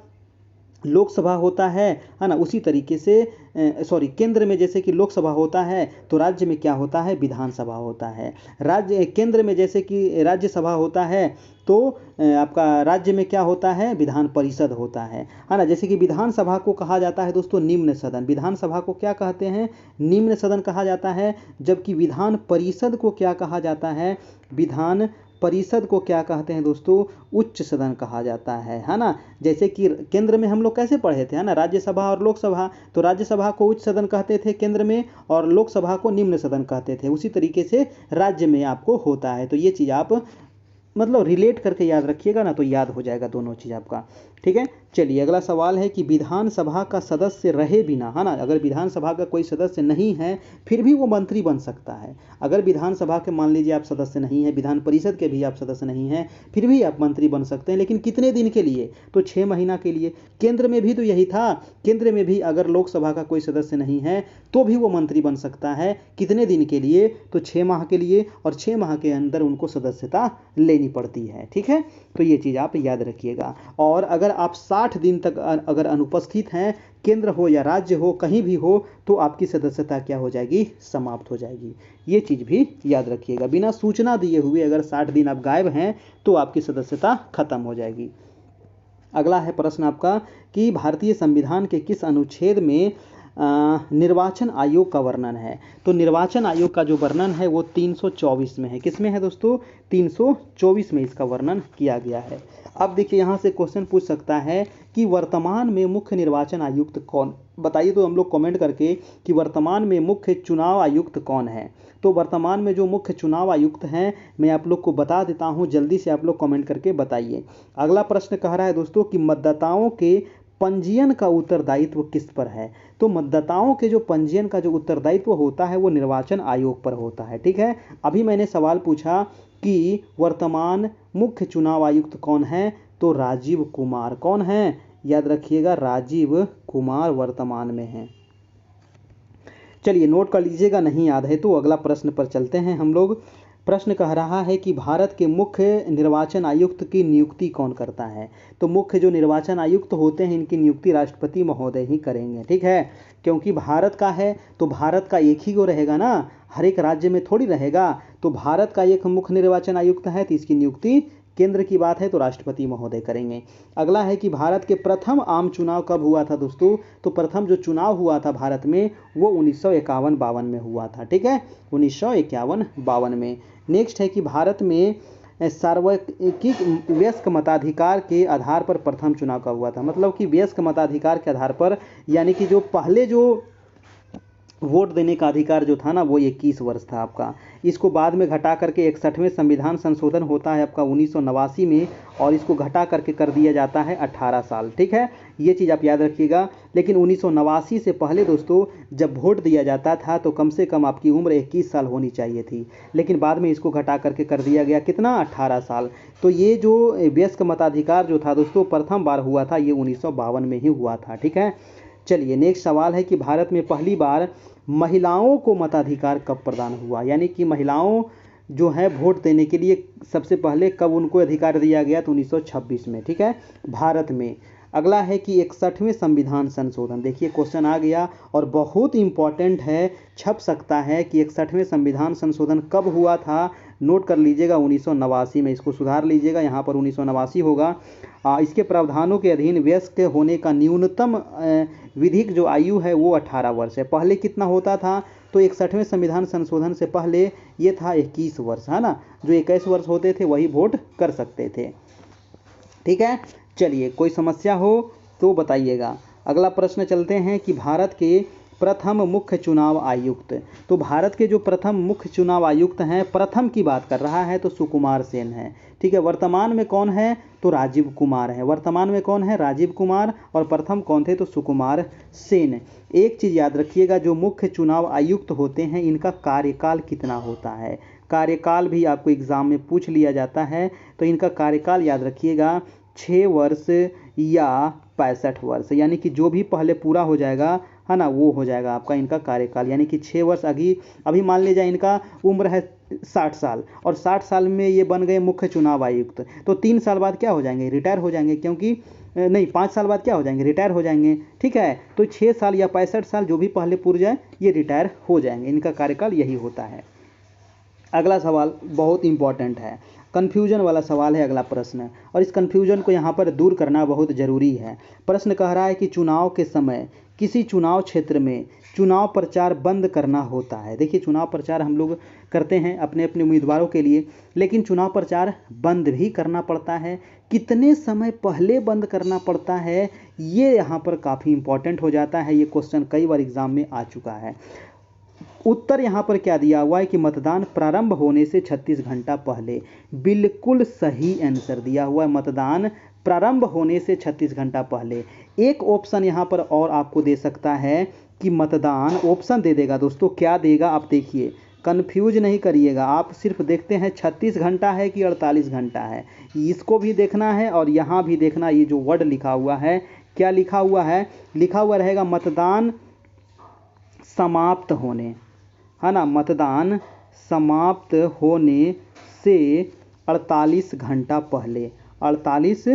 लोकसभा होता है ना, उसी तरीके से केंद्र में जैसे कि लोकसभा होता है तो राज्य में क्या होता है, विधानसभा होता है। राज्य केंद्र में जैसे कि राज्यसभा होता है तो आपका राज्य में क्या होता है, विधान परिषद होता है ना। जैसे कि विधानसभा को कहा जाता है दोस्तों निम्न सदन, विधानसभा को क्या कहते हैं, निम्न सदन कहा जाता है। जबकि विधान परिषद को क्या कहा जाता है, विधान परिषद को क्या कहते हैं दोस्तों, उच्च सदन कहा जाता है ना। जैसे कि केंद्र में हम लोग कैसे पढ़े थे, है ना, राज्यसभा और लोकसभा, तो राज्यसभा को उच्च सदन कहते थे केंद्र में, और लोकसभा को निम्न सदन कहते थे। उसी तरीके से राज्य में आपको होता है। तो ये चीज़ आप मतलब रिलेट करके याद रखिएगा ना, तो याद हो जाएगा दोनों चीज़ आपका। ठीक है, चलिए अगला सवाल है कि विधानसभा का सदस्य रहे बिना, है ना, अगर विधानसभा का कोई सदस्य नहीं है फिर भी वो मंत्री बन सकता है। अगर विधानसभा के मान लीजिए आप सदस्य नहीं है, विधान परिषद के भी आप सदस्य नहीं हैं, फिर भी आप मंत्री बन सकते हैं। लेकिन कितने दिन के लिए, तो 6 महीना के लिए। केंद्र में भी तो यही था, केंद्र में भी अगर लोकसभा का कोई सदस्य नहीं है तो भी वो मंत्री बन सकता है। कितने दिन के लिए, तो 6 माह के लिए, और 6 माह के अंदर उनको सदस्यता लेनी पड़ती है। ठीक है, तो ये चीज़ आप याद रखिएगा। और अगर आप 60 दिन तक अगर अनुपस्थित हैं, केंद्र हो या राज्य हो, कहीं भी हो, तो आपकी सदस्यता क्या हो जाएगी, समाप्त हो जाएगी। ये चीज़ भी याद रखिएगा। बिना सूचना दिए हुए अगर 60 दिन आप गायब हैं तो आपकी सदस्यता खत्म हो जाएगी। अगला है प्रश्न आपका कि भारतीय संविधान के किस अनुच्छेद में निर्वाचन आयोग का वर्णन है। तो निर्वाचन आयोग का जो वर्णन है वो 324 में है। किस में है दोस्तों, 324 में इसका वर्णन किया गया है। अब देखिए यहाँ से क्वेश्चन पूछ सकता है कि वर्तमान में मुख्य निर्वाचन आयुक्त कौन, बताइए तो हम लोग कमेंट करके कि वर्तमान में मुख्य चुनाव आयुक्त कौन है। तो वर्तमान में जो मुख्य चुनाव आयुक्त हैं मैं आप लोग को बता देता हूँ, जल्दी से आप लोग कमेंट करके बताइए। अगला प्रश्न कह रहा है दोस्तों कि मतदाताओं के पंजीयन का उत्तरदायित्व किस पर है। तो मतदाताओं के जो पंजीयन का जो उत्तरदायित्व होता है वो निर्वाचन आयोग पर होता है। ठीक है, अभी मैंने सवाल पूछा कि वर्तमान मुख्य चुनाव आयुक्त कौन है, तो राजीव कुमार। कौन है, याद रखिएगा, राजीव कुमार वर्तमान में है। चलिए नोट कर लीजिएगा, नहीं याद है तो अगला प्रश्न पर चलते हैं हम लोग। प्रश्न कह रहा है कि भारत के मुख्य निर्वाचन आयुक्त की नियुक्ति कौन करता है। तो मुख्य जो निर्वाचन आयुक्त होते हैं इनकी नियुक्ति राष्ट्रपति महोदय ही करेंगे। ठीक है, क्योंकि भारत का है तो भारत का एक ही को रहेगा ना, हर एक राज्य में थोड़ी रहेगा। तो भारत का एक मुख्य निर्वाचन आयुक्त है तो इसकी नियुक्ति, केंद्र की बात है तो राष्ट्रपति महोदय करेंगे। अगला है कि भारत के प्रथम आम चुनाव कब हुआ था दोस्तों। तो प्रथम जो चुनाव हुआ था भारत में वो 1951-52 में हुआ था। ठीक है, 1951-52 में। नेक्स्ट है कि भारत में सार्वत्रिक वयस्क मताधिकार के आधार पर प्रथम चुनाव कब हुआ था। मतलब कि वयस्क मताधिकार के आधार पर, यानी कि जो पहले जो वोट देने का अधिकार जो था ना वो 21 वर्ष था आपका। इसको बाद में घटा करके 61वें संविधान संशोधन होता है आपका 1989 में, और इसको घटा करके कर दिया जाता है 18 साल। ठीक है, ये चीज़ आप याद रखिएगा। लेकिन 1989 से पहले दोस्तों जब वोट दिया जाता था तो कम से कम आपकी उम्र 21 साल होनी चाहिए थी, लेकिन बाद में इसको घटा करके कर दिया गया कितना, 18 साल। तो ये जो वयस्क मताधिकार जो था दोस्तों प्रथम बार हुआ था ये 1952 में ही हुआ था। ठीक है, चलिए नेक्स्ट सवाल है कि भारत में पहली बार महिलाओं को मताधिकार कब प्रदान हुआ। यानी कि महिलाओं जो है वोट देने के लिए सबसे पहले कब उनको अधिकार दिया गया, तो 1926 में। ठीक है, भारत में। अगला है कि 61वें संविधान संशोधन, देखिए क्वेश्चन आ गया और बहुत इंपॉर्टेंट है, छप सकता है कि 61वें संविधान संशोधन कब हुआ था। नोट कर लीजिएगा 1989 में, इसको सुधार लीजिएगा, यहाँ पर 1989 होगा। इसके प्रावधानों के अधीन वयस्क होने का न्यूनतम विधिक जो आयु है वो 18 वर्ष है। पहले कितना होता था, तो 61वें संविधान संशोधन से पहले ये था 21 वर्ष, है ना। जो 21 वर्ष होते थे वही वोट कर सकते थे। ठीक है, चलिए कोई समस्या हो तो बताइएगा। अगला प्रश्न चलते हैं कि भारत के प्रथम मुख्य चुनाव आयुक्त। तो भारत के जो प्रथम मुख्य चुनाव आयुक्त हैं, प्रथम की बात कर रहा है तो सुकुमार सेन है। ठीक है, वर्तमान में कौन है, तो राजीव कुमार है। वर्तमान में कौन है, राजीव कुमार, और प्रथम कौन थे, तो सुकुमार सेन। एक चीज़ याद रखिएगा, जो मुख्य चुनाव आयुक्त होते हैं इनका कार्यकाल कितना होता है। कार्यकाल भी आपको एग्जाम में पूछ लिया जाता है, तो इनका कार्यकाल याद रखिएगा 6 वर्ष या 65 वर्ष, यानी कि जो भी पहले पूरा हो जाएगा, है ना, वो हो जाएगा आपका इनका कार्यकाल। यानी कि 6 वर्ष अभी मान लीजिए इनका उम्र है 60 साल, और 60 साल में ये बन गए मुख्य चुनाव आयुक्त, तो 3 साल बाद क्या हो जाएंगे, रिटायर हो जाएंगे, क्योंकि नहीं 5 साल बाद क्या हो जाएंगे, रिटायर हो जाएंगे। ठीक है, तो 6 साल या 65 साल जो भी पहले पूर जाए ये रिटायर हो जाएंगे, इनका कार्यकाल यही होता है। अगला सवाल बहुत इंपॉर्टेंट है। कन्फ्यूजन वाला सवाल है अगला प्रश्न, और इस कन्फ्यूजन को यहाँ पर दूर करना बहुत ज़रूरी है। प्रश्न कह रहा है कि चुनाव के समय किसी चुनाव क्षेत्र में चुनाव प्रचार बंद करना होता है। देखिए, चुनाव प्रचार हम लोग करते हैं अपने अपने उम्मीदवारों के लिए, लेकिन चुनाव प्रचार बंद भी करना पड़ता है। कितने समय पहले बंद करना पड़ता है, ये यहाँ पर काफ़ी इंपॉर्टेंट हो जाता है। ये क्वेश्चन कई बार एग्जाम में आ चुका है। उत्तर यहाँ पर क्या दिया हुआ है कि मतदान प्रारंभ होने से 36 घंटा पहले। बिल्कुल सही आंसर दिया हुआ है, मतदान प्रारंभ होने से 36 घंटा पहले। एक ऑप्शन यहाँ पर और आपको दे सकता है कि मतदान, ऑप्शन दे देगा दोस्तों, क्या देगा आप देखिए, कन्फ्यूज नहीं करिएगा आप, सिर्फ देखते हैं 36 घंटा है कि 48 घंटा है, इसको भी देखना है और यहाँ भी देखना। ये जो वर्ड लिखा हुआ है, क्या लिखा हुआ है, लिखा हुआ रहेगा मतदान समाप्त होने, है ना, मतदान समाप्त होने से 48 घंटा पहले, 48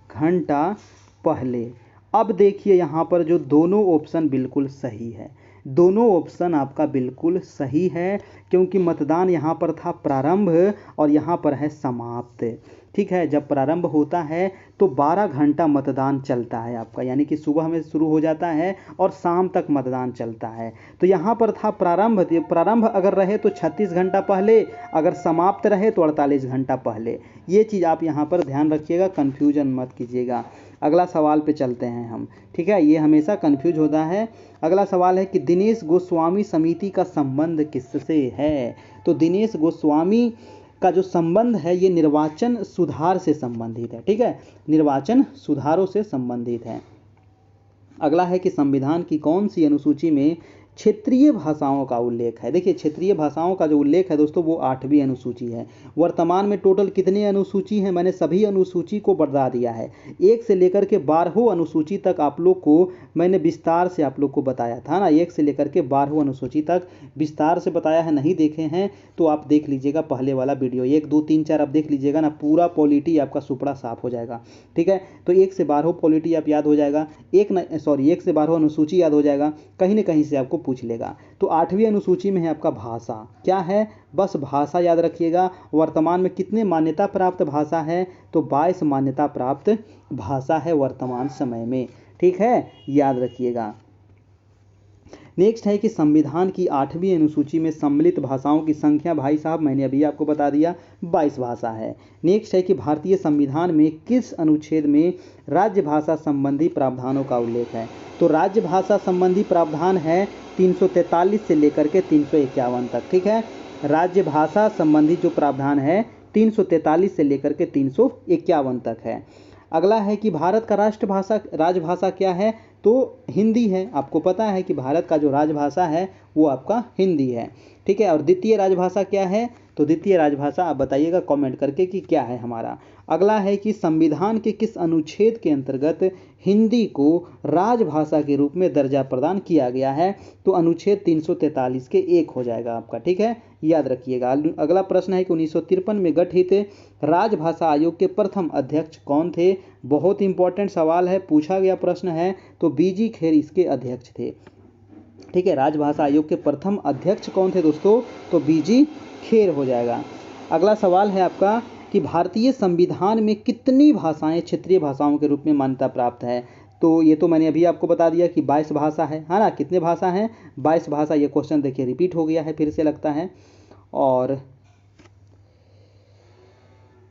घंटा पहले। अब देखिए यहाँ पर जो दोनों ऑप्शन बिल्कुल सही है, दोनों ऑप्शन आपका बिल्कुल सही है, क्योंकि मतदान यहाँ पर था प्रारंभ और यहाँ पर है समाप्त। ठीक है, जब प्रारंभ होता है तो 12 घंटा मतदान चलता है आपका, यानी कि सुबह में शुरू हो जाता है और शाम तक मतदान चलता है। तो यहाँ पर था प्रारंभ, प्रारंभ अगर रहे तो 36 घंटा पहले, अगर समाप्त रहे तो 48 घंटा पहले। ये चीज़ आप यहाँ पर ध्यान रखिएगा, कन्फ्यूजन मत कीजिएगा। अगला सवाल पे चलते हैं हम, ठीक है, ये हमेशा कन्फ्यूज होता है। अगला सवाल है कि दिनेश गोस्वामी समिति का संबंध किससे है। तो दिनेश गोस्वामी का जो संबंध है ये निर्वाचन सुधार से संबंधित है। ठीक है, निर्वाचन सुधारों से संबंधित है। अगला है कि संविधान की कौन सी अनुसूची में क्षेत्रीय भाषाओं का उल्लेख है। देखिए, क्षेत्रीय भाषाओं का जो उल्लेख है दोस्तों वो 8वीं अनुसूची है। वर्तमान में टोटल कितनी अनुसूची हैं, मैंने सभी अनुसूची को बता दिया है, 1 से लेकर के 12वीं अनुसूची तक आप लोग को मैंने विस्तार से आप लोग को बताया था ना, 1 से लेकर के 12वीं अनुसूची तक विस्तार से बताया है। नहीं देखे हैं तो आप देख लीजिएगा पहले वाला वीडियो, 1, 2, 3, 4 आप देख लीजिएगा ना, पूरा पॉलिटी आपका सुपड़ा साफ हो जाएगा। ठीक है, तो 1 से 12वीं पॉलिटी आप याद हो जाएगा, 1 से 12वीं अनुसूची याद हो जाएगा, कहीं ना कहीं से आपको पूछ लेगा। तो 8वीं अनुसूची में है आपका भाषा, क्या है, बस भाषा याद रखिएगा। वर्तमान में कितने मान्यता प्राप्त भाषा है, तो 22 मान्यता प्राप्त भाषा है वर्तमान समय में। ठीक है, याद रखिएगा। नेक्स्ट है कि संविधान की 8वीं अनुसूची में सम्मिलित भाषाओं की संख्या, भाई साहब मैंने अभी आपको बता दिया, 22 भाषा है। नेक्स्ट है कि भारतीय संविधान में किस अनुच्छेद में राज्य भाषा संबंधी प्रावधानों का उल्लेख है। तो राज्य भाषा संबंधी प्रावधान है 343 से लेकर के 351 तक। ठीक है, राज्य भाषा संबंधी जो प्रावधान है 343 से लेकर के 351 तक है। अगला है कि भारत का राजभाषा क्या है, तो हिंदी है। आपको पता है कि भारत का जो राजभाषा है वो आपका हिंदी है। ठीक है, और द्वितीय राजभाषा क्या है, तो द्वितीय राजभाषा आप बताइएगा कमेंट करके कि क्या है हमारा। अगला है कि संविधान के किस अनुच्छेद के अंतर्गत हिंदी को राजभाषा के रूप में दर्जा प्रदान किया गया है, तो अनुच्छेद 343 के 1 हो जाएगा आपका। ठीक है, याद रखिएगा। अगला प्रश्न है कि 1953 में गठित राजभाषा आयोग के प्रथम अध्यक्ष कौन थे। बहुत इंपॉर्टेंट सवाल है, पूछा गया प्रश्न है, तो बीजी खेर इसके अध्यक्ष थे। ठीक है, राजभाषा आयोग के प्रथम अध्यक्ष कौन थे दोस्तों, तो बीजी खेर हो जाएगा। अगला सवाल है आपका कि भारतीय संविधान में कितनी भाषाएं क्षेत्रीय भाषाओं के रूप में मान्यता प्राप्त है। तो ये तो मैंने अभी आपको बता दिया कि 22 भाषा है ना, कितने भाषा हैं, 22 भाषा। ये क्वेश्चन देखिए रिपीट हो गया है फिर से लगता है, और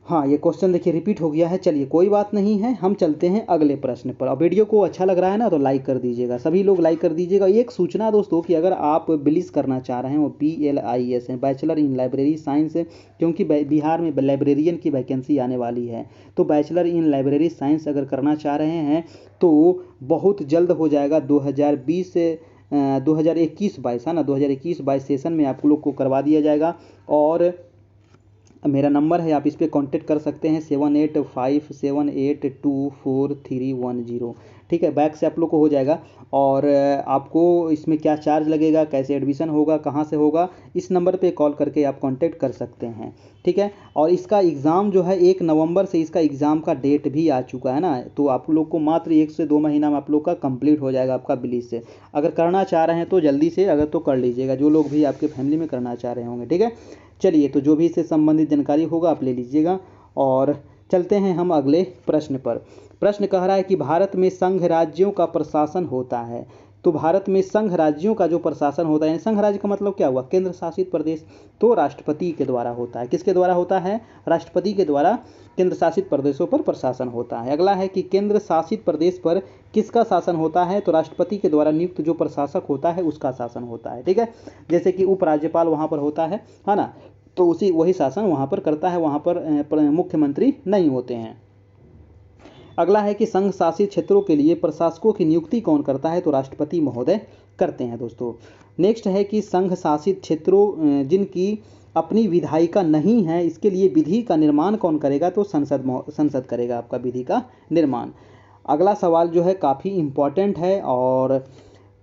हाँ ये क्वेश्चन देखिए रिपीट हो गया है। चलिए कोई बात नहीं है, हम चलते हैं अगले प्रश्न पर। और वीडियो को अच्छा लग रहा है ना तो लाइक कर दीजिएगा, सभी लोग लाइक कर दीजिएगा। एक सूचना दोस्तों कि अगर आप बिलिस करना चाह रहे हैं, वो BLIS है, बैचलर इन लाइब्रेरी साइंस, क्योंकि बिहार में लाइब्रेरियन की वैकेंसी आने वाली है, तो बैचलर इन लाइब्रेरी साइंस अगर करना चाह रहे हैं तो बहुत जल्द हो जाएगा। 2021-22 है ना, 2021-22 सेशन में आप लोग को करवा दिया जाएगा। और मेरा नंबर है, आप इस पर कांटेक्ट कर सकते हैं 7857824310। ठीक है, बैक से आप लोग को हो जाएगा। और आपको इसमें क्या चार्ज लगेगा, कैसे एडमिशन होगा, कहाँ से होगा, इस नंबर पे कॉल करके आप कांटेक्ट कर सकते हैं, ठीक है। और इसका एग्ज़ाम जो है 1 नवंबर से इसका एग्ज़ाम का डेट भी आ चुका है ना, तो आप लोग को मात्र 1 से 2 महीना में आप लोग का कंप्लीट हो जाएगा आपका बिलीस से। अगर करना चाह रहे हैं तो जल्दी से अगर तो कर लीजिएगा, जो लोग भी आपके फैमिली में करना चाह रहे होंगे, ठीक है। चलिए, तो जो भी इससे संबंधित जानकारी होगा आप ले लीजिएगा। और चलते हैं हम अगले प्रश्न पर। प्रश्न कह रहा है कि भारत में संघ राज्यों का प्रशासन होता है। तो भारत में संघ राज्यों का जो प्रशासन होता है, संघ राज्य का मतलब क्या हुआ, केंद्र शासित प्रदेश, तो राष्ट्रपति के द्वारा होता है। किसके द्वारा होता है, राष्ट्रपति के द्वारा केंद्र शासित प्रदेशों पर प्रशासन होता है। अगला है कि केंद्र शासित प्रदेश पर किसका शासन होता है, तो राष्ट्रपति के द्वारा नियुक्त जो प्रशासक होता है उसका शासन होता है, ठीक है। जैसे कि उपराज्यपाल वहाँ पर होता है ना, तो वही शासन वहाँ पर करता है, वहाँ पर मुख्यमंत्री नहीं होते हैं। अगला है कि संघ शासित क्षेत्रों के लिए प्रशासकों की नियुक्ति कौन करता है, तो राष्ट्रपति महोदय करते हैं दोस्तों। नेक्स्ट है कि संघ शासित क्षेत्रों जिनकी अपनी विधायिका नहीं है, इसके लिए विधि का निर्माण कौन करेगा, तो संसद करेगा आपका विधि का निर्माण। अगला सवाल जो है काफ़ी इम्पॉर्टेंट है, और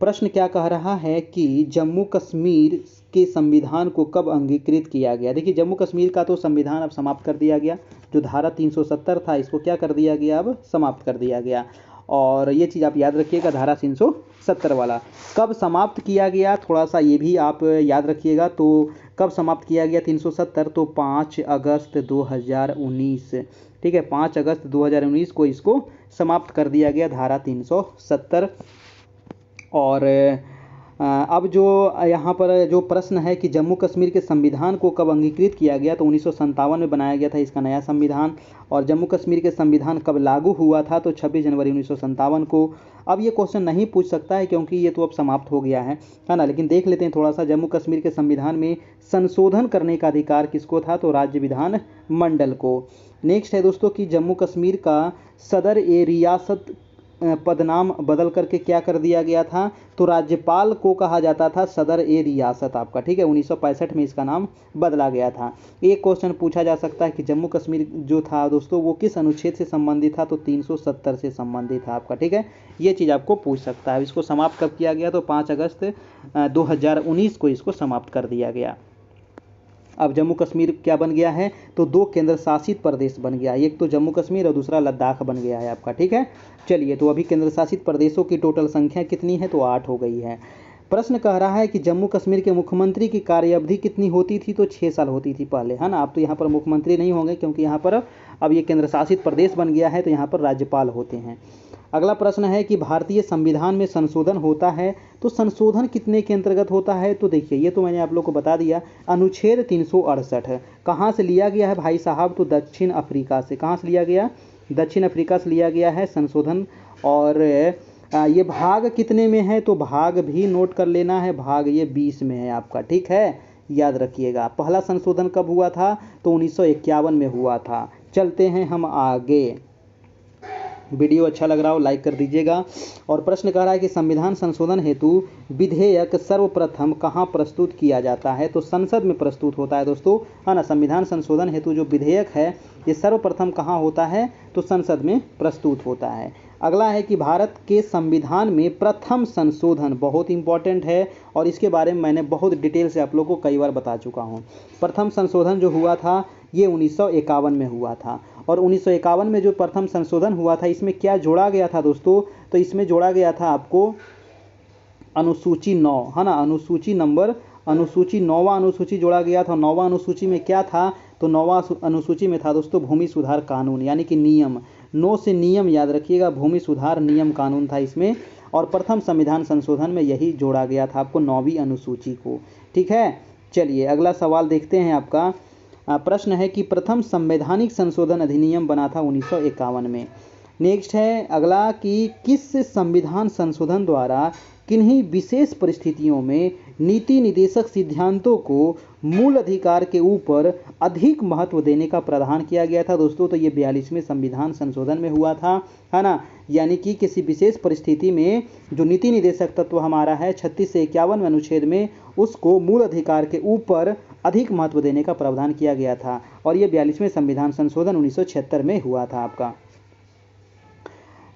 प्रश्न क्या कह रहा है कि जम्मू कश्मीर के संविधान को कब अंगीकृत किया गया। देखिए, जम्मू कश्मीर का तो संविधान अब समाप्त कर दिया गया, जो धारा 370 था इसको क्या कर दिया गया, अब समाप्त कर दिया गया। और ये चीज़ आप याद रखिएगा, धारा 370 वाला कब समाप्त किया गया, थोड़ा सा ये भी आप याद रखिएगा। तो कब समाप्त किया गया 370, तो 5 अगस्त 2019, ठीक है, 5 अगस्त 2019 को इसको समाप्त कर दिया गया, धारा 370। और अब जो यहाँ पर जो प्रश्न है कि जम्मू कश्मीर के संविधान को कब अंगीकृत किया गया, तो 1957 में बनाया गया था इसका नया संविधान। और जम्मू कश्मीर के संविधान कब लागू हुआ था, तो 26 जनवरी 1957 को। अब ये क्वेश्चन नहीं पूछ सकता है क्योंकि ये तो अब समाप्त हो गया है ना, लेकिन देख लेते हैं थोड़ा सा। जम्मू कश्मीर के संविधान में संशोधन करने का अधिकार किसको था, तो राज्य विधान मंडल को। नेक्स्ट है दोस्तों कि जम्मू कश्मीर का सदर ए रियासत पदनाम बदल करके क्या कर दिया गया था, तो राज्यपाल को कहा जाता था सदर ए रियासत आपका, ठीक है। 1965 में इसका नाम बदला गया था। एक क्वेश्चन पूछा जा सकता है कि जम्मू कश्मीर जो था दोस्तों वो किस अनुच्छेद से संबंधित था, तो 370 से संबंधित था आपका, ठीक है। ये चीज़ आपको पूछ सकता है। इसको समाप्त कब किया गया, तो 5 अगस्त 2019 को इसको समाप्त कर दिया गया। अब जम्मू कश्मीर क्या बन गया है, तो 2 केंद्र शासित प्रदेश बन गया, एक तो जम्मू कश्मीर और दूसरा लद्दाख बन गया है आपका, ठीक है। चलिए, तो अभी केंद्र शासित प्रदेशों की टोटल संख्या कितनी है, तो 8 हो गई है। प्रश्न कह रहा है कि जम्मू कश्मीर के मुख्यमंत्री की कार्यावधि कितनी होती थी, तो 6 साल होती थी पहले, है ना। अब तो यहाँ पर मुख्यमंत्री नहीं होंगे क्योंकि यहाँ पर अब ये केंद्र शासित प्रदेश बन गया है, तो यहाँ पर राज्यपाल होते हैं। अगला प्रश्न है कि भारतीय संविधान में संशोधन होता है, तो संशोधन कितने के अंतर्गत होता है, तो देखिए ये तो मैंने आप लोग को बता दिया, अनुच्छेद 368 कहाँ से लिया गया है भाई साहब, तो दक्षिण अफ्रीका से। कहाँ से लिया गया, दक्षिण अफ्रीका से लिया गया है संशोधन। और ये भाग कितने में है, तो भाग भी नोट कर लेना है, भाग ये 20 में है आपका, ठीक है, याद रखिएगा। पहला संशोधन कब हुआ था, तो 1951 में हुआ था। चलते हैं हम आगे। वीडियो अच्छा लग रहा हो लाइक कर दीजिएगा। और प्रश्न कह रहा है कि संविधान संशोधन हेतु विधेयक सर्वप्रथम कहाँ प्रस्तुत किया जाता है, तो संसद में प्रस्तुत होता है दोस्तों, है ना। संविधान संशोधन हेतु जो विधेयक है ये सर्वप्रथम कहाँ होता है, तो संसद में प्रस्तुत होता है। अगला है कि भारत के संविधान में प्रथम संशोधन बहुत इंपॉर्टेंट है, और इसके बारे में मैंने बहुत डिटेल से आप लोगों को कई बार बता चुका हूँ। प्रथम संशोधन जो हुआ था ये 1951 में हुआ था। और 1951 में जो प्रथम संशोधन हुआ था इसमें क्या जोड़ा गया था दोस्तों, तो इसमें जोड़ा गया था आपको अनुसूची 9, है ना, अनुसूची 9वां अनुसूची जोड़ा गया था। 9वां अनुसूची में क्या था, तो 9वां अनुसूची में था दोस्तों भूमि सुधार कानून, यानी कि नियम, 9 से नियम याद रखिएगा, भूमि सुधार नियम कानून था इसमें। और प्रथम संविधान संशोधन में यही जोड़ा गया था आपको 9वीं अनुसूची को, ठीक है। चलिए अगला सवाल देखते हैं आपका। प्रश्न है कि प्रथम संवैधानिक संशोधन अधिनियम बना था 1951 में। नेक्स्ट है अगला कि किस संविधान संशोधन द्वारा किन्हीं विशेष परिस्थितियों में नीति निदेशक सिद्धांतों को मूल अधिकार के ऊपर अधिक महत्व देने का प्रावधान किया गया था दोस्तों, तो ये 42वें संविधान संशोधन में हुआ था, है ना। यानी कि किसी विशेष परिस्थिति में जो नीति निदेशक तत्व हमारा है 36 से 51 अनुच्छेद में उसको मूल अधिकार के ऊपर अधिक महत्व देने का प्रावधान किया गया था, और ये 42वें संविधान संशोधन 1976 में हुआ था आपका।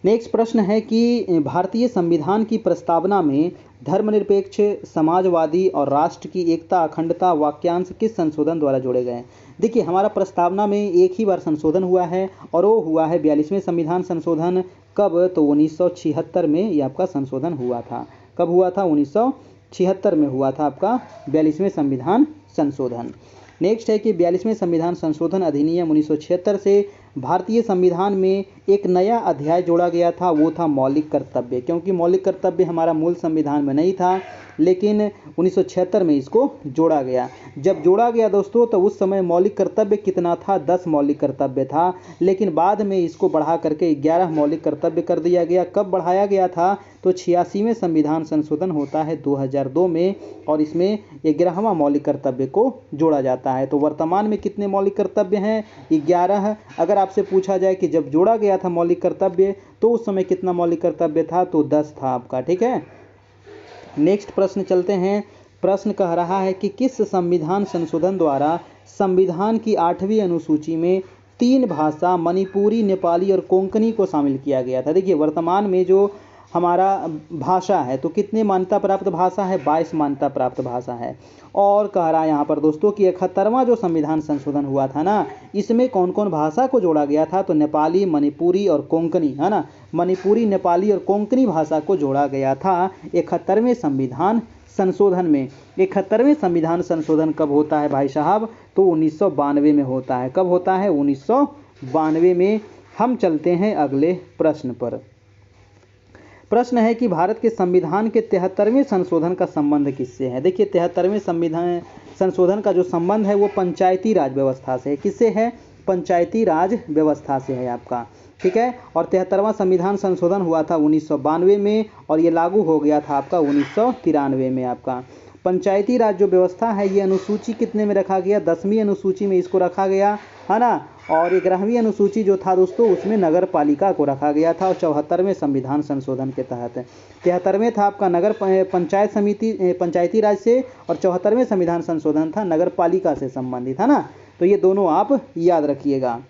नेक्स्ट प्रश्न है कि भारतीय संविधान की प्रस्तावना में धर्मनिरपेक्ष, समाजवादी और राष्ट्र की एकता अखंडता वाक्यांश किस संशोधन द्वारा जोड़े गए हैं? देखिए, हमारा प्रस्तावना में एक ही बार संशोधन हुआ है और वो हुआ है 42वें संविधान संशोधन। कब? तो 1976 में ये आपका संशोधन हुआ था। कब हुआ था? 1976 में हुआ था आपका 42वें संविधान संशोधन। नेक्स्ट है कि 42वें संविधान संशोधन अधिनियम 1976 से भारतीय संविधान में एक नया अध्याय जोड़ा गया था, वो था मौलिक कर्तव्य। क्योंकि मौलिक कर्तव्य हमारा मूल संविधान में नहीं था, लेकिन 1976 में इसको जोड़ा गया। जब जोड़ा गया दोस्तों, तो उस समय मौलिक कर्तव्य कितना था? 10 मौलिक कर्तव्य था, लेकिन बाद में इसको बढ़ा करके 11 मौलिक कर्तव्य कर दिया गया। कब बढ़ाया गया था? तो 86वें संविधान संशोधन होता है 2002 में, और इसमें 11वां मौलिक कर्तव्य को जोड़ा जाता है। तो वर्तमान में कितने मौलिक कर्तव्य हैं? 11। अगर आपसे पूछा जाए कि जब जोड़ा गया था मौलिक कर्तव्य तो उस समय कितना मौलिक कर्तव्य था? तो 10 था आपका। ठीक है, नेक्स्ट प्रश्न चलते हैं। प्रश्न कह रहा है कि किस संविधान संशोधन द्वारा संविधान की 8वीं अनुसूची में 3 भाषा मणिपुरी, नेपाली और कोंकणी को शामिल किया गया था? देखिए, वर्तमान में जो हमारा भाषा है तो कितने मान्यता प्राप्त भाषा है? 22 मान्यता प्राप्त भाषा है। और कह रहा है यहाँ पर दोस्तों कि 71वां जो संविधान संशोधन हुआ था ना, इसमें कौन कौन भाषा को जोड़ा गया था? तो नेपाली, मणिपुरी और कोंकणी, है ना, मणिपुरी, नेपाली और कोंकणी भाषा को जोड़ा गया था 71वें संविधान संशोधन में। 71वें संविधान संशोधन कब होता है भाई साहब? तो 1992 में होता है। कब होता है? 1992 में। हम चलते हैं अगले प्रश्न पर। प्रश्न है कि भारत के संविधान के 73वें संशोधन का संबंध किससे है? देखिए, 73वें संविधान संशोधन का जो संबंध है वो पंचायती राज व्यवस्था से है। किससे है? पंचायती राज व्यवस्था से है आपका। ठीक है, और 73वां संविधान संशोधन हुआ था 1992 में, और ये लागू हो गया था आपका 1993 में आपका। पंचायती राज जो व्यवस्था है ये अनुसूची कितने में रखा गया? 10वीं अनुसूची में इसको रखा गया, है ना। और 11वीं अनुसूची जो था दोस्तों उसमें नगर पालिका को रखा गया था, और 74वें संविधान संशोधन के तहत। 73वें था आपका नगर पंचायत समिति पंचायती राज से, और 74वें संविधान संशोधन था नगर पालिका से संबंधित, है ना। तो ये दोनों आप याद रखिएगा।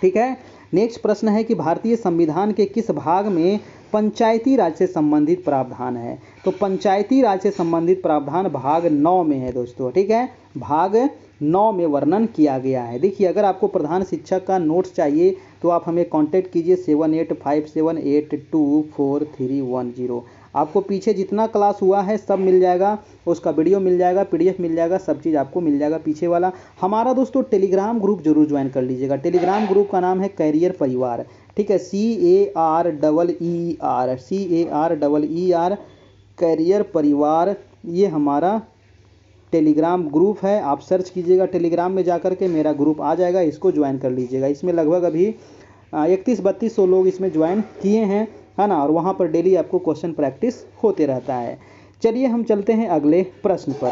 ठीक है, नेक्स्ट प्रश्न है कि भारतीय संविधान के किस भाग में पंचायती राज से संबंधित प्रावधान है? तो पंचायती राज से संबंधित प्रावधान भाग 9 में है दोस्तों। ठीक है, भाग 9 में वर्णन किया गया है। देखिए, अगर आपको प्रधान शिक्षक का नोट्स चाहिए तो आप हमें कांटेक्ट कीजिए 7857824310। आपको पीछे जितना क्लास हुआ है सब मिल जाएगा, उसका वीडियो मिल जाएगा, पीडीएफ मिल जाएगा, सब चीज़ आपको मिल जाएगा पीछे वाला। हमारा दोस्तों टेलीग्राम ग्रुप जरूर ज्वाइन कर लीजिएगा। टेलीग्राम ग्रुप का नाम है कैरियर परिवार। ठीक है, CAREER कैरियर परिवार, ये हमारा टेलीग्राम ग्रुप है। आप सर्च कीजिएगा टेलीग्राम में जाकर के, मेरा ग्रुप आ जाएगा, इसको ज्वाइन कर लीजिएगा। इसमें लगभग अभी 31-3200 लोग इसमें ज्वाइन किए हैं, है ना, और वहाँ पर डेली आपको क्वेश्चन प्रैक्टिस होते रहता है। चलिए हम चलते हैं अगले प्रश्न पर।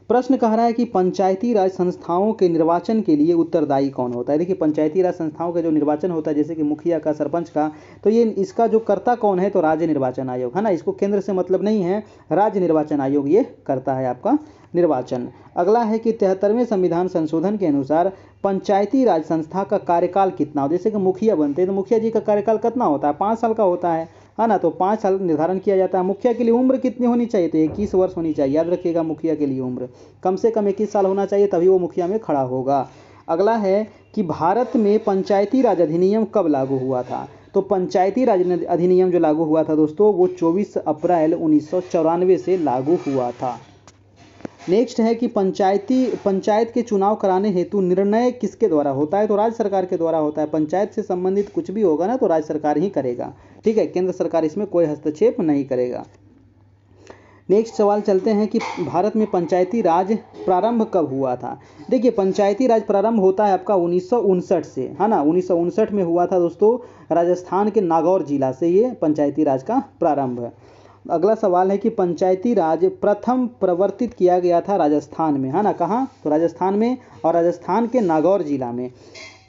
प्रश्न कह रहा है कि पंचायती राज संस्थाओं के निर्वाचन के लिए उत्तरदायी कौन होता है? देखिए, पंचायती राज संस्थाओं का जो निर्वाचन होता है, जैसे कि मुखिया का, सरपंच का, तो ये इसका जो कर्ता कौन है? तो राज्य निर्वाचन आयोग, है ना। इसको केंद्र से मतलब नहीं है, राज्य निर्वाचन आयोग ये करता है आपका निर्वाचन। अगला है कि 73वें संविधान संशोधन के अनुसार पंचायती राज संस्था का कार्यकाल कितना हो? जैसे कि मुखिया बनते हैं तो मुखिया जी का कार्यकाल कितना होता है? 5 साल का होता है ना। तो 5 साल निर्धारण किया जाता है। मुखिया के लिए उम्र कितनी होनी चाहिए? तो 21 वर्ष होनी चाहिए। याद रखिएगा, मुखिया के लिए उम्र कम से कम 21 साल होना चाहिए, तभी वो मुखिया में खड़ा होगा। अगला है कि भारत में पंचायती राज अधिनियम कब लागू हुआ था? तो पंचायती राज अधिनियम जो लागू हुआ था दोस्तों वो 24 अप्रैल 1994 से लागू हुआ था। नेक्स्ट है कि पंचायत के चुनाव कराने हेतु निर्णय किसके द्वारा होता है? तो राज्य सरकार के द्वारा होता है। पंचायत से संबंधित कुछ भी होगा ना तो राज्य सरकार ही करेगा। ठीक है, केंद्र सरकार इसमें कोई हस्तक्षेप नहीं करेगा। नेक्स्ट सवाल चलते हैं कि भारत में पंचायती राज प्रारंभ कब हुआ था? देखिए, पंचायती राज प्रारंभ होता है आपका 1959 से, है ना। 1959 में हुआ था दोस्तों, राजस्थान के नागौर जिला से ये पंचायती राज का प्रारंभ है। अगला सवाल है कि पंचायती राज प्रथम प्रवर्तित किया गया था राजस्थान में, है ना। कहाँ? तो राजस्थान में, और राजस्थान के नागौर जिला में।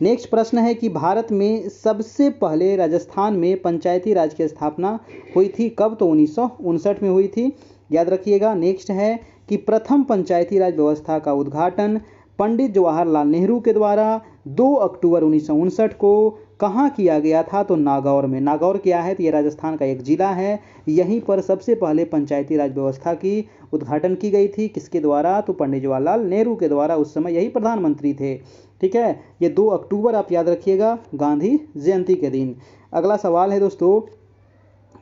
नेक्स्ट प्रश्न है कि भारत में सबसे पहले राजस्थान में पंचायती राज की स्थापना हुई थी कब? तो 1959 में हुई थी, याद रखिएगा। नेक्स्ट है कि प्रथम पंचायती राज व्यवस्था का उद्घाटन पंडित जवाहरलाल नेहरू के द्वारा 2 अक्टूबर 1959 को कहाँ किया गया था? तो नागौर में। नागौर क्या है? तो ये राजस्थान का एक जिला है। यहीं पर सबसे पहले पंचायती राज व्यवस्था की उद्घाटन की गई थी। किसके द्वारा? तो पंडित जवाहरलाल नेहरू के द्वारा। उस समय यही प्रधानमंत्री थे। ठीक है, ये 2 अक्टूबर आप याद रखिएगा, गांधी जयंती के दिन। अगला सवाल है दोस्तों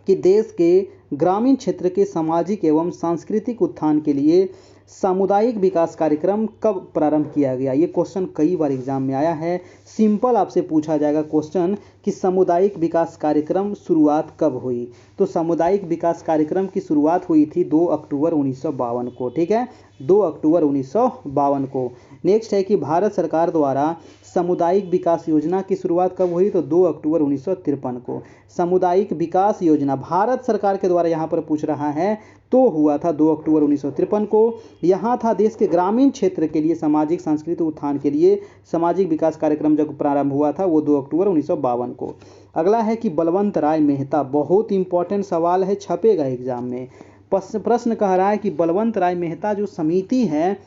कि देश के ग्रामीण क्षेत्र के सामाजिक एवं सांस्कृतिक उत्थान के लिए सामुदायिक विकास कार्यक्रम कब प्रारंभ किया गया? ये क्वेश्चन कई बार एग्जाम में आया है। सिंपल आपसे पूछा जाएगा क्वेश्चन कि सामुदायिक विकास कार्यक्रम शुरुआत कब हुई? तो सामुदायिक विकास कार्यक्रम की शुरुआत हुई थी 2 अक्टूबर 1952 को। ठीक है, 2 अक्टूबर 1952 को। नेक्स्ट है कि भारत सरकार द्वारा सामुदायिक विकास योजना की शुरुआत कब हुई? तो 2 अक्टूबर 1953 को। सामुदायिक विकास योजना भारत सरकार के द्वारा यहाँ पर पूछ रहा है, तो हुआ था 2 अक्टूबर 1953 को। यहाँ था देश के ग्रामीण क्षेत्र के लिए सामाजिक सांस्कृतिक उत्थान के लिए सामाजिक विकास कार्यक्रम जब प्रारंभ हुआ था वो 2 अक्टूबर 1952 को। अगला है कि बलवंत राय मेहता, बहुत इंपॉर्टेंट सवाल है, छपेगा एग्जाम में। प्रश्न कह रहा है कि बलवंत राय मेहता जो समिति है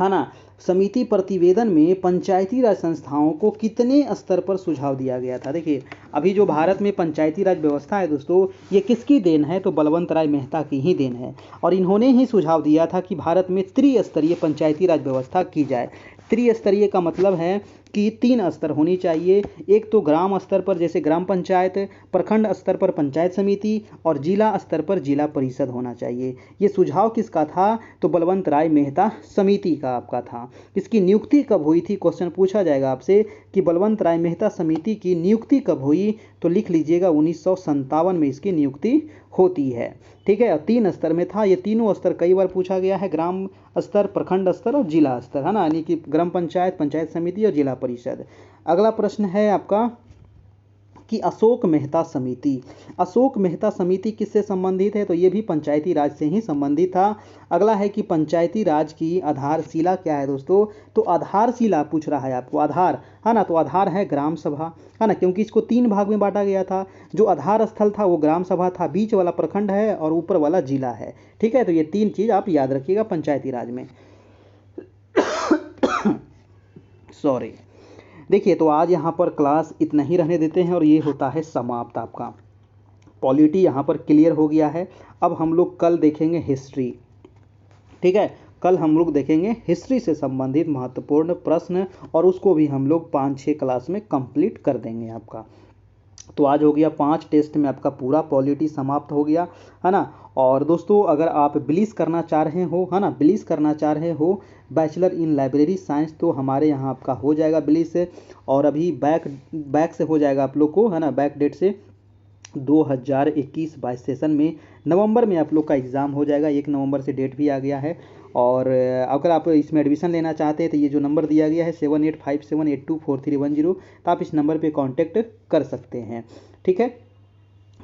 ना, समिति प्रतिवेदन में पंचायती राज संस्थाओं को कितने स्तर पर सुझाव दिया गया था? देखिए, अभी जो भारत में पंचायती राज व्यवस्था है दोस्तों, ये किसकी देन है? तो बलवंत राय मेहता की ही देन है। और इन्होंने ही सुझाव दिया था कि भारत में त्रिस्तरीय पंचायती राज व्यवस्था की जाए। त्रिस्तरीय का मतलब है कि 3 स्तर होनी चाहिए। एक तो ग्राम स्तर पर जैसे ग्राम पंचायत, प्रखंड स्तर पर पंचायत समिति और जिला स्तर पर जिला परिषद होना चाहिए। ये सुझाव किसका था? तो बलवंत राय मेहता समिति का आपका था। इसकी नियुक्ति कब हुई थी? क्वेश्चन पूछा जाएगा आपसे कि बलवंत राय मेहता समिति की नियुक्ति कब हुई? तो लिख लीजिएगा 1957 में इसकी नियुक्ति होती है। ठीक है, 3 स्तर में था। ये तीनों स्तर कई बार पूछा गया है, ग्राम स्तर, प्रखंड स्तर और जिला स्तर, है ना, यानी कि ग्राम पंचायत, पंचायत समिति और जिला परिषद। अगला प्रश्न है आपका कि अशोक मेहता समिति। अशोक मेहता समिति किससे संबंधित है? तो ये भी पंचायती राज से ही संबंधित था। अगला है कि पंचायती राज की आधारशिला क्या है दोस्तों? तो आधारशिला पूछ रहा है आपको, आधार, है ना, तो आधार है ग्राम सभा, है ना, क्योंकि इसको 3 भाग में बांटा गया था। जो आधार स्थल था वो ग्राम सभा था, बीच वाला प्रखंड है और ऊपर वाला जिला है। ठीक है, तो ये 3 चीज आप याद रखिएगा पंचायती राज में। सॉरी। देखिए, तो आज यहाँ पर क्लास इतना ही रहने देते हैं और ये होता है समाप्त। आपका पॉलिटी यहाँ पर क्लियर हो गया है। अब हम लोग कल देखेंगे हिस्ट्री। ठीक है, कल हम लोग देखेंगे हिस्ट्री से संबंधित महत्वपूर्ण प्रश्न और उसको भी हम लोग 5-6 क्लास में कंप्लीट कर देंगे आपका। तो आज हो गया 5 टेस्ट में आपका पूरा पॉलिटी समाप्त हो गया, है ना। और दोस्तों, अगर आप बिलीस करना चाह रहे हो, है ना, बिलीस करना चाह रहे हो बैचलर इन लाइब्रेरी साइंस, तो हमारे यहाँ आपका हो जाएगा बिलीस से। और अभी बैक से हो जाएगा आप लोग को, है ना, बैक डेट से 2021-22 सेशन में नवंबर में आप लोग का एग्ज़ाम हो जाएगा। 1 नवंबर से डेट भी आ गया है। और अगर आप इसमें एडमिशन लेना चाहते हैं तो ये जो नंबर दिया गया है 7857824310, तो आप इस नंबर पे कांटेक्ट कर सकते हैं। ठीक है,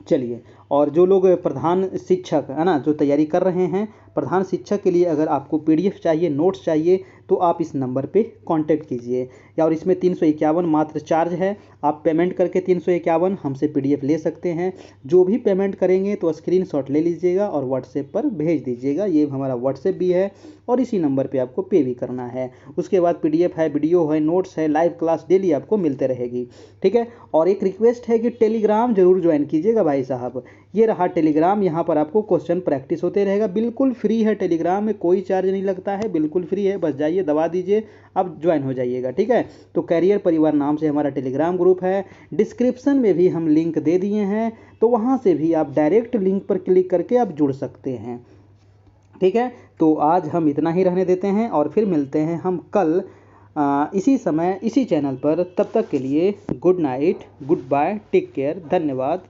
चलिए। और जो लोग प्रधान शिक्षक, है ना, जो तैयारी कर रहे हैं प्रधान शिक्षक के लिए, अगर आपको PDF चाहिए, नोट्स चाहिए, तो आप इस नंबर पे कांटेक्ट कीजिए। या और इसमें 351 मात्र चार्ज है। आप पेमेंट करके 351 हमसे PDF ले सकते हैं। जो भी पेमेंट करेंगे तो स्क्रीनशॉट ले लीजिएगा और व्हाट्सएप पर भेज दीजिएगा। ये हमारा व्हाट्सएप भी है और इसी नंबर पे आपको पे भी करना है। उसके बाद PDF है, वीडियो है, नोट्स है, लाइव क्लास डेली आपको मिलते रहेगी। ठीक है, और एक रिक्वेस्ट है कि टेलीग्राम जरूर ज्वाइन कीजिएगा भाई साहब। ये रहा टेलीग्राम, यहाँ पर आपको क्वेश्चन प्रैक्टिस होते रहेगा। बिल्कुल फ्री है, टेलीग्राम में कोई चार्ज नहीं लगता है, बिल्कुल फ्री है। बस जाइए, दबा दीजिए, अब ज्वाइन हो जाइएगा। ठीक है, तो कैरियर परिवार नाम से हमारा टेलीग्राम ग्रुप है। डिस्क्रिप्शन में भी हम लिंक दे दिए हैं, तो वहाँ से भी आप डायरेक्ट लिंक पर क्लिक करके आप जुड़ सकते हैं। ठीक है, तो आज हम इतना ही रहने देते हैं और फिर मिलते हैं हम कल इसी समय इसी चैनल पर। तब तक के लिए good night, good bye, take care, धन्यवाद।